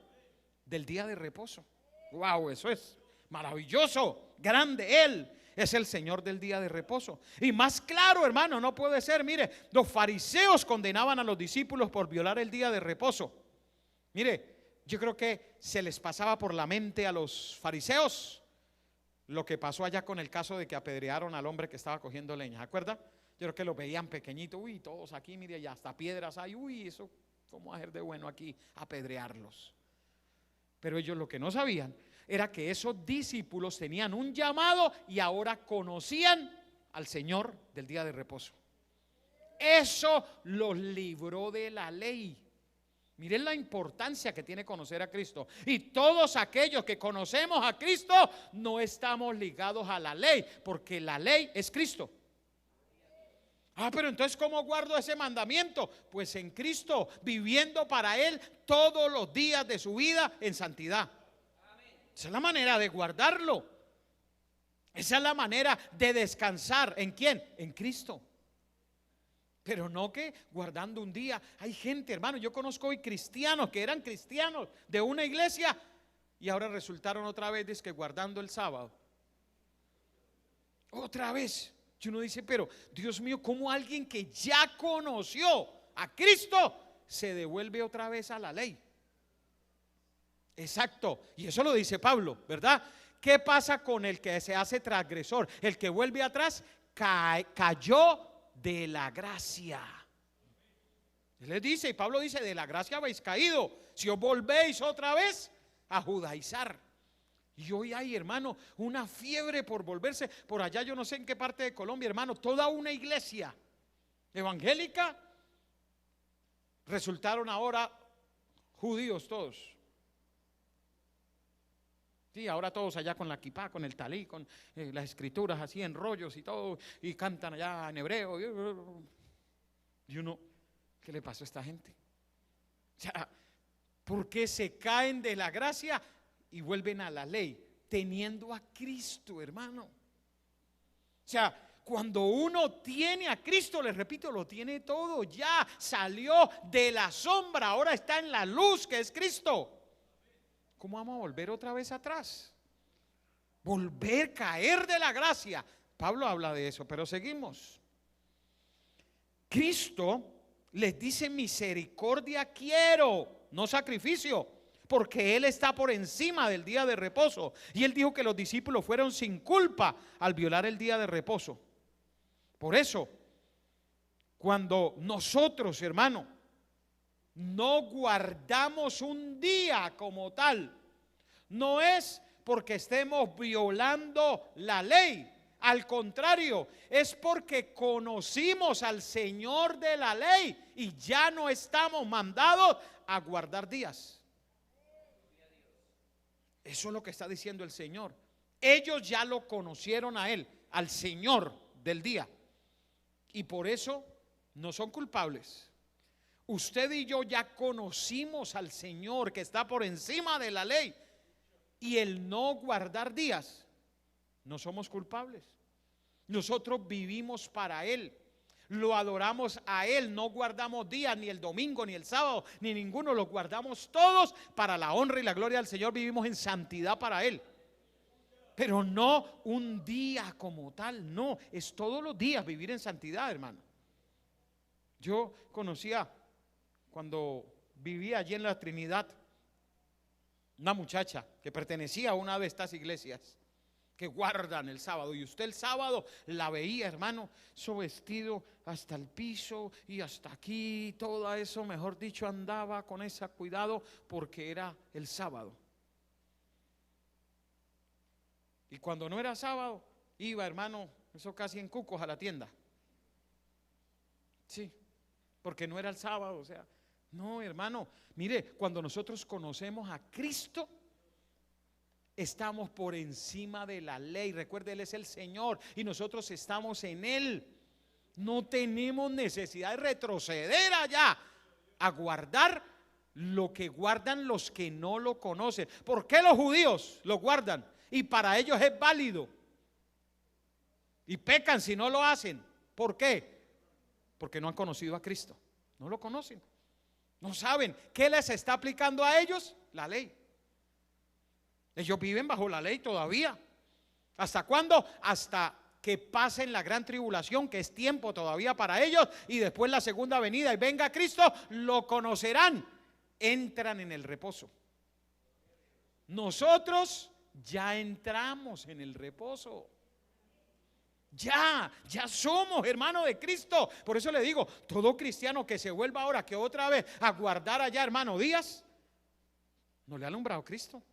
del día de reposo. Wow, eso es maravilloso, grande. Él es el Señor del día de reposo. Y más claro, hermano, no puede ser. Mire, los fariseos condenaban a los discípulos por violar el día de reposo. Mire, yo creo que se les pasaba por la mente a los fariseos lo que pasó allá con el caso de que apedrearon al hombre que estaba cogiendo leña. ¿Se acuerda? Yo creo que lo veían pequeñito. Uy, todos aquí, mire, ya hasta piedras hay. Uy, eso, ¿cómo hacer de bueno aquí apedrearlos? Pero ellos lo que no sabían era que esos discípulos tenían un llamado y ahora conocían al Señor del día de reposo. Eso los libró de la ley. Miren la importancia que tiene conocer a Cristo. Y todos aquellos que conocemos a Cristo no estamos ligados a la ley, porque la ley es Cristo. Pero entonces, ¿cómo guardo ese mandamiento? Pues en Cristo, viviendo para Él todos los días de su vida en santidad. Esa es la manera de guardarlo. Esa es la manera de descansar. ¿En quién? En Cristo. Pero no que guardando un día. Hay gente, hermano, yo conozco hoy cristianos que eran cristianos de una iglesia y ahora resultaron otra vez dizque guardando el sábado. Otra vez. Y uno dice, pero Dios mío, ¿cómo alguien que ya conoció a Cristo se devuelve otra vez a la ley? Exacto, y eso lo dice Pablo, ¿verdad? ¿Qué pasa con el que se hace transgresor? El que vuelve atrás cayó de la gracia. Él les dice, y Pablo dice, de la gracia habéis caído, si os volvéis otra vez a judaizar. Y hoy hay, hermano, una fiebre por volverse. Por allá yo no sé en qué parte de Colombia, hermano, toda una iglesia evangélica resultaron ahora judíos todos. Sí, ahora todos allá con la kipá, con el talí, con las escrituras así en rollos y todo, y cantan allá en hebreo. Y uno, ¿qué le pasó a esta gente? O sea, ¿por qué se caen de la gracia y vuelven a la ley, teniendo a Cristo, hermano? O sea, cuando uno tiene a Cristo, les repito, lo tiene todo. Ya salió de la sombra, ahora está en la luz que es Cristo. ¿Cómo vamos a volver otra vez atrás? Volver, caer de la gracia. Pablo habla de eso, pero seguimos. Cristo les dice, misericordia quiero, no sacrificio, porque Él está por encima del día de reposo. Y Él dijo que los discípulos fueron sin culpa al violar el día de reposo. Por eso, cuando nosotros, hermano, no guardamos un día como tal, no es porque estemos violando la ley. Al contrario, es porque conocimos al Señor de la ley y ya no estamos mandados a guardar días. Eso es lo que está diciendo el Señor. Ellos ya lo conocieron a Él, al Señor del día, y por eso no son culpables. Usted y yo ya conocimos al Señor que está por encima de la ley, y el no guardar días, no somos culpables. Nosotros vivimos para Él, lo adoramos a Él, no guardamos días, ni el domingo, ni el sábado, ni ninguno, los guardamos todos para la honra y la gloria del Señor. Vivimos en santidad para Él, pero no un día como tal, no, es todos los días vivir en santidad, hermano. Yo conocía, cuando vivía allí en la Trinidad una muchacha que pertenecía a una de estas iglesias que guardan el sábado, y usted el sábado la veía, hermano, su vestido hasta el piso y hasta aquí, todo eso, mejor dicho, andaba con ese cuidado porque era el sábado. Y cuando no era sábado, iba, hermano, eso casi en cucos a la tienda. Sí, porque no era el sábado, o sea, no, hermano, mire, cuando nosotros conocemos a Cristo, estamos por encima de la ley. Recuerde, Él es el Señor y nosotros estamos en Él. No tenemos necesidad de retroceder allá a guardar lo que guardan los que no lo conocen. ¿Por qué los judíos lo guardan? Y para ellos es válido. Y pecan si no lo hacen. ¿Por qué? Porque no han conocido a Cristo. No lo conocen. No saben. ¿Qué les está aplicando a ellos? La ley. Ellos viven bajo la ley todavía. ¿Hasta cuándo? Hasta que pasen la gran tribulación, que es tiempo todavía para ellos, y después la segunda venida y venga Cristo, lo conocerán. Entran en el reposo. Nosotros ya entramos en el reposo. Ya somos hermanos de Cristo. Por eso le digo, todo cristiano que se vuelva ahora, que otra vez a guardar allá, hermano Díaz, no le ha alumbrado Cristo.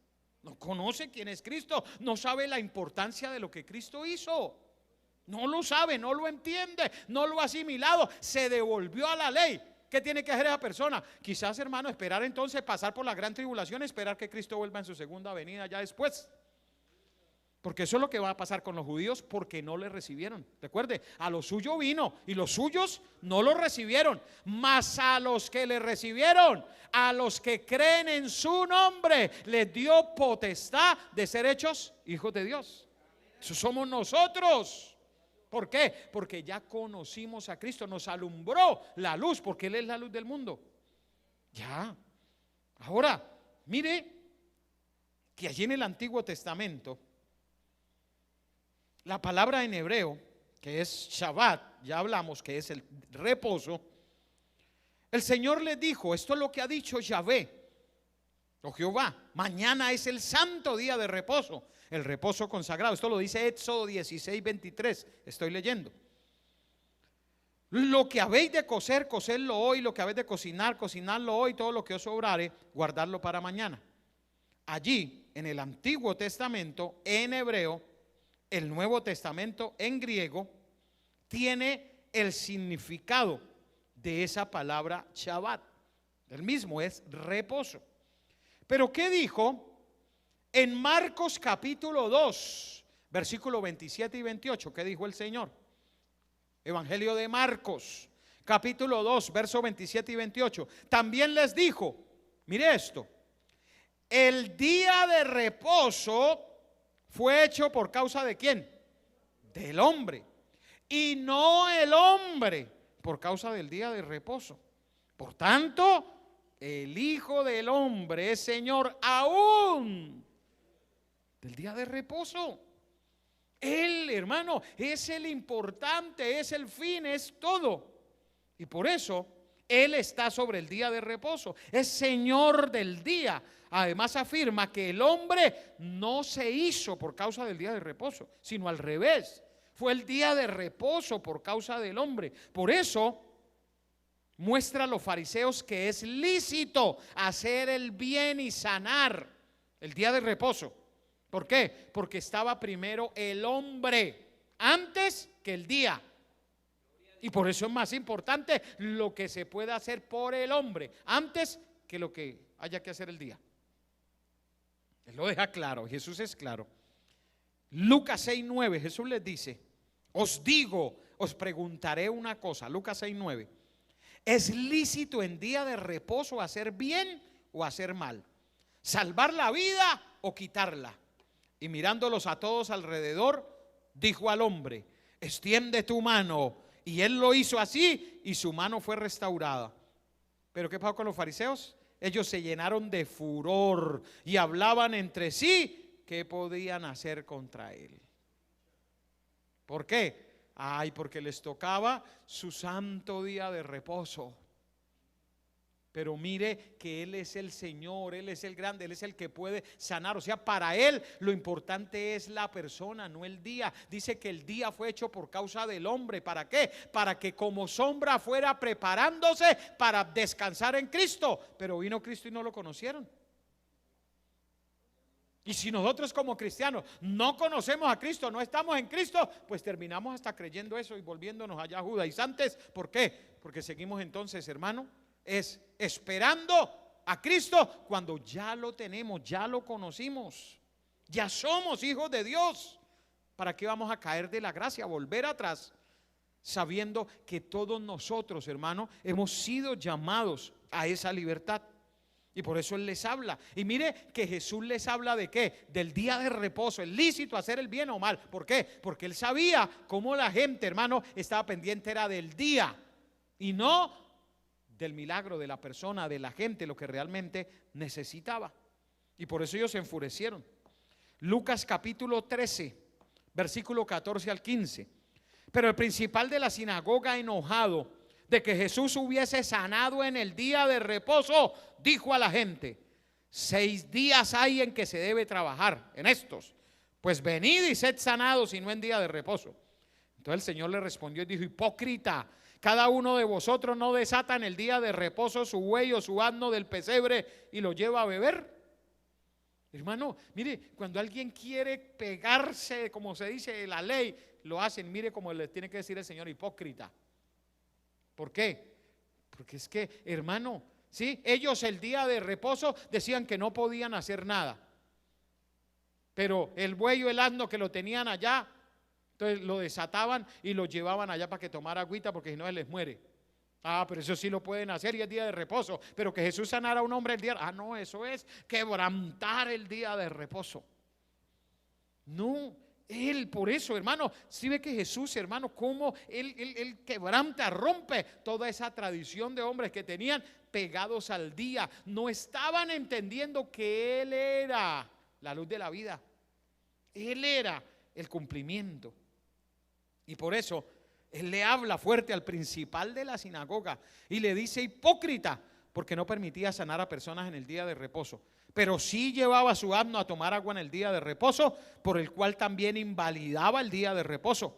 No conoce quién es Cristo, no sabe la importancia de lo que Cristo hizo. No lo sabe, no lo entiende, no lo ha asimilado, se devolvió a la ley. ¿Qué tiene que hacer esa persona? Quizás, hermano, esperar entonces, pasar por la gran tribulación, esperar que Cristo vuelva en su segunda venida ya después. Porque eso es lo que va a pasar con los judíos, porque no le recibieron. Recuerde, a lo suyo vino y los suyos no lo recibieron. Mas a los que le recibieron, a los que creen en su nombre, les dio potestad de ser hechos hijos de Dios. Eso somos nosotros. ¿Por qué? Porque ya conocimos a Cristo, nos alumbró la luz, porque Él es la luz del mundo. Ya. Ahora, mire que allí en el Antiguo Testamento, la palabra en hebreo, que es Shabbat, ya hablamos que es el reposo. El Señor les dijo, esto es lo que ha dicho Yahvé, o Jehová, mañana es el santo día de reposo, el reposo consagrado. Esto lo dice Éxodo 16:23, estoy leyendo. Lo que habéis de cocer, cocerlo hoy, lo que habéis de cocinar, cocinarlo hoy, todo lo que os sobrare, guardarlo para mañana. Allí, en el Antiguo Testamento, en hebreo, el Nuevo Testamento en griego, tiene el significado de esa palabra Shabbat. El mismo es reposo. Pero ¿qué dijo en Marcos capítulo 2, versículo 27 y 28? ¿Qué dijo el Señor? Evangelio de Marcos, capítulo 2, versos 27 y 28. También les dijo, mire esto, el día de reposo fue hecho por causa de ¿quién? Del hombre. Y no el hombre por causa del día de reposo. Por tanto, el Hijo del Hombre es Señor aún del día de reposo. Él, hermano, es el importante, es el fin, es todo. Y por eso Él está sobre el día de reposo, es Señor del día. Además afirma que el hombre no se hizo por causa del día de reposo, sino al revés. Fue el día de reposo por causa del hombre. Por eso muestra a los fariseos que es lícito hacer el bien y sanar el día de reposo. ¿Por qué? Porque estaba primero el hombre antes que el día. Y por eso es más importante lo que se puede hacer por el hombre antes que lo que haya que hacer el día. Él lo deja claro, Jesús es claro. Lucas 6:9, Jesús les dice, os digo, os preguntaré una cosa. Lucas 6:9, ¿es lícito en día de reposo hacer bien o hacer mal? ¿Salvar la vida o quitarla? Y mirándolos a todos alrededor, dijo al hombre, extiende tu mano. Y él lo hizo así y su mano fue restaurada. ¿Pero qué pasó con los fariseos? Ellos se llenaron de furor y hablaban entre sí qué podían hacer contra él. ¿Por qué? Porque les tocaba su santo día de reposo. Pero mire que Él es el Señor, Él es el grande, Él es el que puede sanar. O sea, para Él lo importante es la persona, no el día. Dice que el día fue hecho por causa del hombre. ¿Para qué? Para que como sombra fuera preparándose para descansar en Cristo. Pero vino Cristo y no lo conocieron. Y si nosotros como cristianos no conocemos a Cristo, no estamos en Cristo, pues terminamos hasta creyendo eso y volviéndonos allá judaizantes. ¿Por qué? Porque seguimos entonces, hermano, es esperando a Cristo cuando ya lo tenemos, ya lo conocimos, ya somos hijos de Dios. ¿Para qué vamos a caer de la gracia, volver atrás, sabiendo que todos nosotros, hermano, hemos sido llamados a esa libertad? Y por eso Él les habla. Y mire que Jesús les habla de qué, del día de reposo, el lícito hacer el bien o mal. ¿Por qué? Porque Él sabía cómo la gente, hermano, estaba pendiente era del día y no del milagro de la persona, de la gente, lo que realmente necesitaba. Y por eso ellos se enfurecieron. Lucas capítulo 13, versículo 14 al 15. Pero el principal de la sinagoga, enojado de que Jesús hubiese sanado en el día de reposo, dijo a la gente: 6 días hay en que se debe trabajar, en estos, pues venid y sed sanados y no en día de reposo. Entonces el Señor le respondió y dijo: hipócrita, cada uno de vosotros no desata en el día de reposo su buey o su asno del pesebre y lo lleva a beber. Hermano, mire, cuando alguien quiere pegarse, como se dice, la ley, lo hacen, mire como le tiene que decir el Señor: hipócrita. ¿Por qué? Porque es que, hermano, ¿sí? Ellos el día de reposo decían que no podían hacer nada. Pero el buey o el asno que lo tenían allá, entonces lo desataban y lo llevaban allá para que tomara agüita, porque si no, él les muere. Ah, pero eso sí lo pueden hacer y es día de reposo. Pero que Jesús sanara a un hombre el día, no, eso es quebrantar el día de reposo. No. Él, por eso, hermano, si ve que Jesús, hermano, cómo él quebranta, rompe toda esa tradición de hombres que tenían pegados al día. No estaban entendiendo que Él era la luz de la vida. Él era el cumplimiento. Y por eso Él le habla fuerte al principal de la sinagoga y le dice: hipócrita, porque no permitía sanar a personas en el día de reposo, pero sí llevaba a su asno a tomar agua en el día de reposo, por el cual también invalidaba el día de reposo.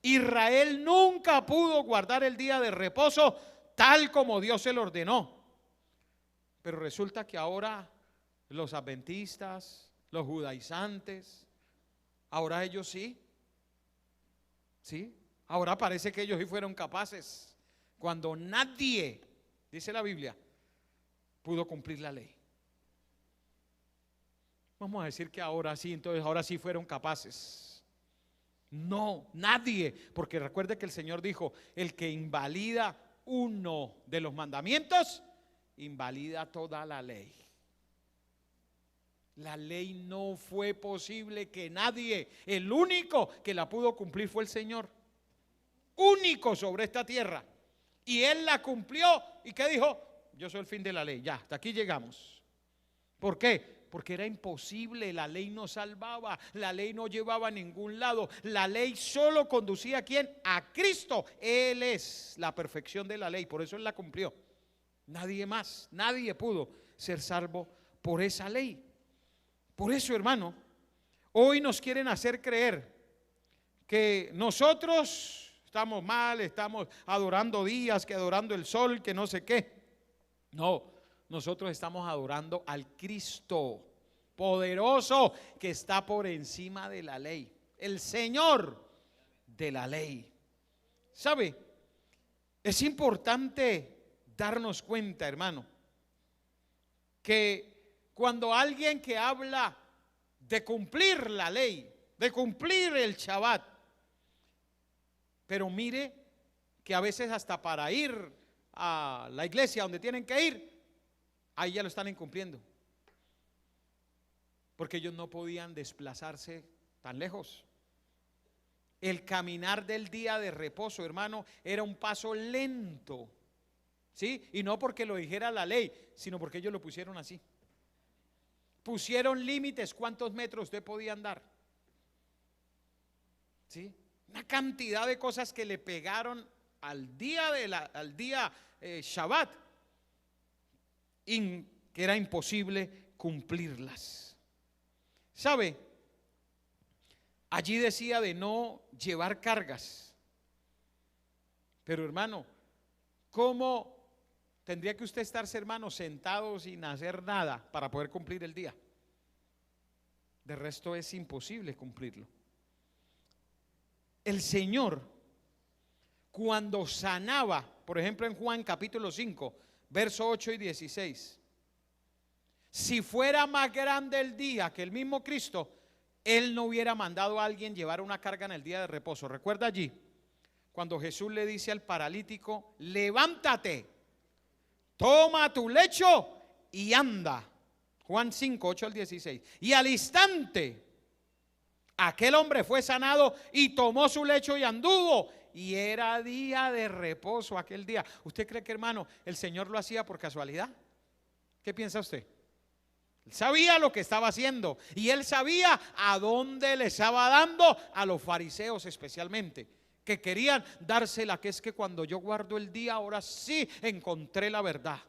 Israel nunca pudo guardar el día de reposo tal como Dios se lo ordenó. Pero resulta que ahora los adventistas, los judaizantes, ahora ellos sí. ¿Sí? Ahora parece que ellos sí fueron capaces, cuando nadie, dice la Biblia, pudo cumplir la ley. Vamos a decir que ahora sí, entonces ahora sí fueron capaces. No, nadie, porque recuerde que el Señor dijo: el que invalida uno de los mandamientos, invalida toda la ley. La ley no fue posible que nadie, el único que la pudo cumplir fue el Señor, único sobre esta tierra. Y Él la cumplió. ¿Y qué dijo? Yo soy el fin de la ley, ya, hasta aquí llegamos. ¿Por qué? Porque era imposible, la ley no salvaba, la ley no llevaba a ningún lado, la ley solo conducía ¿a quién? A Cristo. Él es la perfección de la ley, por eso Él la cumplió. Nadie más, nadie pudo ser salvo por esa ley. Por eso, hermano, hoy nos quieren hacer creer que nosotros estamos mal, estamos adorando días, que adorando el sol, que no sé qué. No, nosotros estamos adorando al Cristo poderoso que está por encima de la ley, el Señor de la ley. ¿Sabe? Es importante darnos cuenta, hermano, que cuando alguien que habla de cumplir la ley, de cumplir el Shabbat, pero mire que a veces hasta para ir a la iglesia donde tienen que ir, ahí ya lo están incumpliendo, porque ellos no podían desplazarse tan lejos. El caminar del día de reposo, hermano, era un paso lento, ¿sí? Y no porque lo dijera la ley, sino porque ellos lo pusieron así. Pusieron límites, ¿cuántos metros usted podía andar? ¿Sí? Una cantidad de cosas que le pegaron al día Shabbat, que era imposible cumplirlas. ¿Sabe? Allí decía de no llevar cargas. Pero hermano, ¿cómo tendría que usted estarse, hermano, sentado sin hacer nada para poder cumplir el día? De resto es imposible cumplirlo. El Señor, cuando sanaba, por ejemplo en Juan capítulo 5, verso 8 y 16, si fuera más grande el día que el mismo Cristo, Él no hubiera mandado a alguien llevar una carga en el día de reposo. Recuerda allí, cuando Jesús le dice al paralítico: levántate, toma tu lecho y anda. Juan 5, 8 al 16. Y al instante aquel hombre fue sanado y tomó su lecho y anduvo. Y era día de reposo aquel día. ¿Usted cree que, hermano, el Señor lo hacía por casualidad? ¿Qué piensa usted? Él sabía lo que estaba haciendo y Él sabía a dónde le estaba dando a los fariseos especialmente, que querían dársela, que es que cuando yo guardo el día, ahora sí encontré la verdad.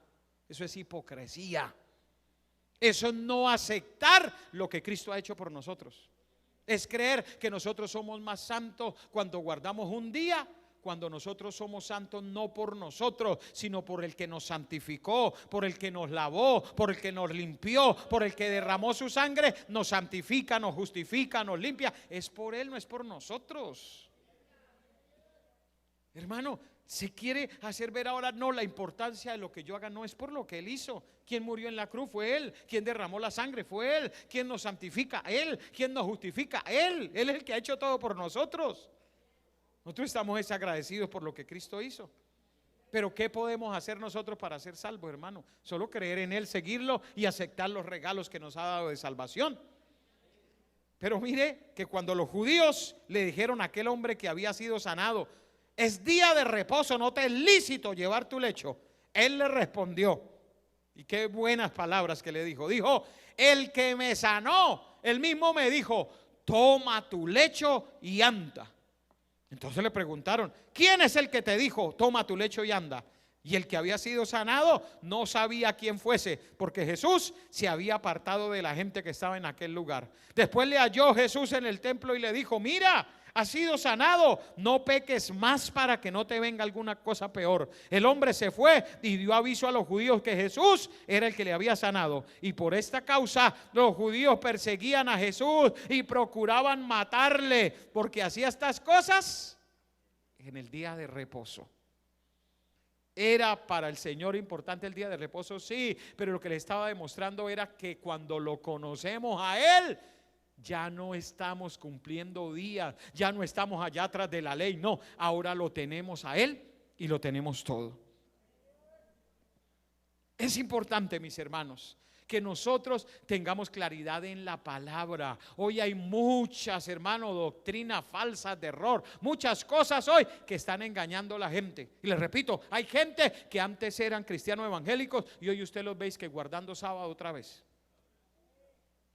Eso es hipocresía. Eso es no aceptar lo que Cristo ha hecho por nosotros. Es creer que nosotros somos más santos cuando guardamos un día, cuando nosotros somos santos no por nosotros, sino por el que nos santificó, por el que nos lavó, por el que nos limpió, por el que derramó su sangre, nos santifica, nos justifica, nos limpia. Es por Él, no es por nosotros. Hermano, se quiere hacer ver ahora, no, la importancia de lo que yo haga no es por lo que Él hizo. Quien murió en la cruz fue Él, quien derramó la sangre fue Él, quien nos santifica Él, quien nos justifica Él. Él es el que ha hecho todo por nosotros. Nosotros estamos desagradecidos por lo que Cristo hizo. Pero ¿qué podemos hacer nosotros para ser salvos, hermano? Solo creer en Él, seguirlo y aceptar los regalos que nos ha dado de salvación. Pero mire que cuando los judíos le dijeron a aquel hombre que había sido sanado: es día de reposo, no te es lícito llevar tu lecho, Él le respondió, y qué buenas palabras que le dijo. Dijo: el que me sanó, Él mismo me dijo: toma tu lecho y anda. Entonces le preguntaron: ¿quién es el que te dijo toma tu lecho y anda? Y el que había sido sanado no sabía quién fuese, porque Jesús se había apartado de la gente que estaba en aquel lugar. Después le halló Jesús en el templo y le dijo: mira, has sido sanado, no peques más para que no te venga alguna cosa peor. El hombre se fue y dio aviso a los judíos que Jesús era el que le había sanado. Y por esta causa los judíos perseguían a Jesús y procuraban matarle, porque hacía estas cosas en el día de reposo. Era para el Señor importante el día de reposo, sí, pero lo que le estaba demostrando era que cuando lo conocemos a Él, ya no estamos cumpliendo días, ya no estamos allá atrás de la ley, no, ahora lo tenemos a Él y lo tenemos todo. Es importante, mis hermanos, que nosotros tengamos claridad en la palabra. Hoy hay muchas, hermanos, doctrinas falsas de error, muchas cosas hoy que están engañando a la gente. Y les repito, hay gente que antes eran cristianos evangélicos y hoy usted los veis que guardando sábado otra vez.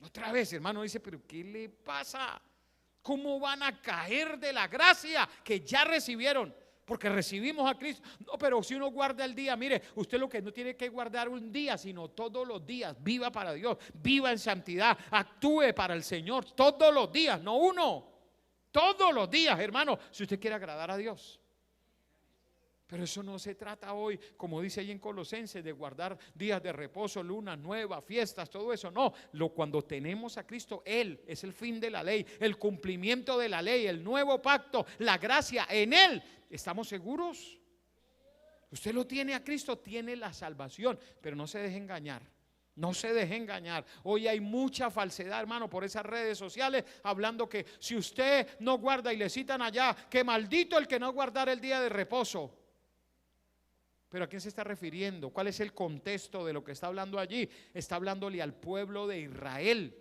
Otra vez, hermano, dice: pero ¿qué le pasa? ¿Cómo van a caer de la gracia que ya recibieron? Porque recibimos a Cristo. No, pero si uno guarda el día, mire, usted lo que no tiene que guardar un día, sino todos los días. Viva para Dios, viva en santidad, actúe para el Señor todos los días, no uno. Todos los días, hermano, si usted quiere agradar a Dios. Pero eso no se trata hoy, como dice ahí en Colosenses, de guardar días de reposo, lunas nuevas, fiestas, todo eso. No, cuando tenemos a Cristo, Él es el fin de la ley, el cumplimiento de la ley, el nuevo pacto, la gracia. En Él estamos seguros. Usted lo tiene a Cristo, tiene la salvación, pero no se deje engañar. No se deje engañar. Hoy hay mucha falsedad, hermano, por esas redes sociales, hablando que si usted no guarda, y le citan allá, que maldito el que no guardara el día de reposo. Pero ¿a quién se está refiriendo? ¿Cuál es el contexto de lo que está hablando allí? Está hablándole al pueblo de Israel.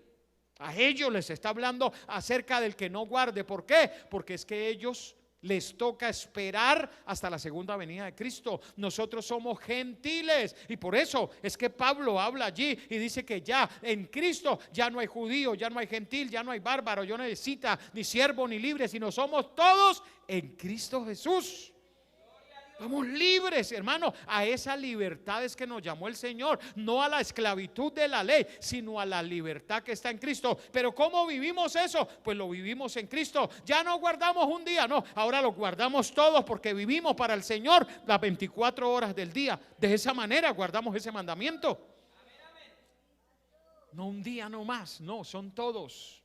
A ellos les está hablando acerca del que no guarde. ¿Por qué? Porque es que ellos les toca esperar hasta la segunda venida de Cristo. Nosotros somos gentiles y por eso es que Pablo habla allí y dice que ya en Cristo ya no hay judío, ya no hay gentil, ya no hay bárbaro, ya no hay escita, ni siervo ni libre, sino somos todos en Cristo Jesús. Somos libres, hermano. A esa libertad es que nos llamó el Señor, no a la esclavitud de la ley, sino a la libertad que está en Cristo. Pero ¿cómo vivimos eso? Pues lo vivimos en Cristo. Ya no guardamos un día, no, ahora lo guardamos todos, porque vivimos para el Señor las 24 horas del día. De esa manera guardamos ese mandamiento. No un día, no más, no, son todos.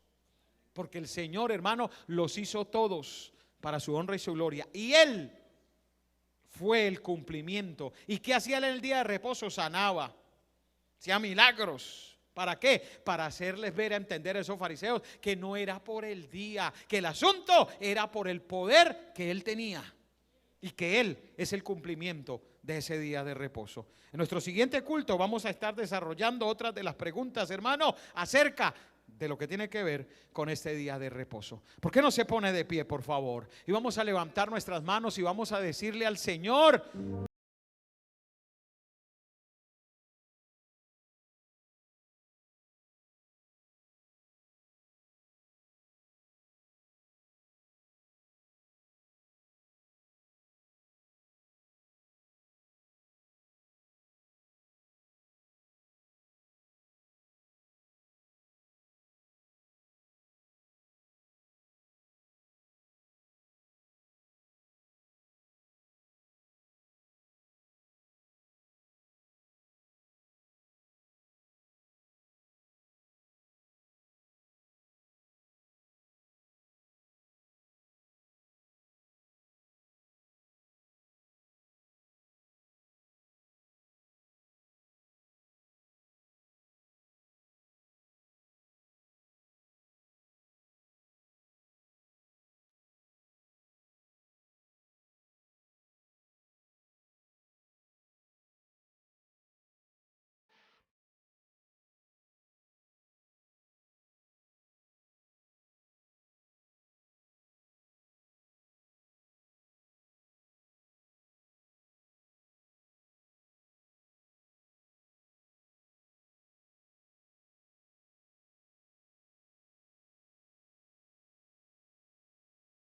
Porque el Señor, hermano, los hizo todos para su honra y su gloria. Y Él fue el cumplimiento. ¿Y qué hacía Él en el día de reposo? Sanaba, hacía milagros. ¿Para qué? Para hacerles ver, a entender a esos fariseos que no era por el día, que el asunto era por el poder que Él tenía, y que Él es el cumplimiento de ese día de reposo. En nuestro siguiente culto vamos a estar desarrollando otras de las preguntas, hermano, acerca de lo que tiene que ver con este día de reposo. ¿Por qué no se pone de pie, por favor? Y vamos a levantar nuestras manos y vamos a decirle al Señor: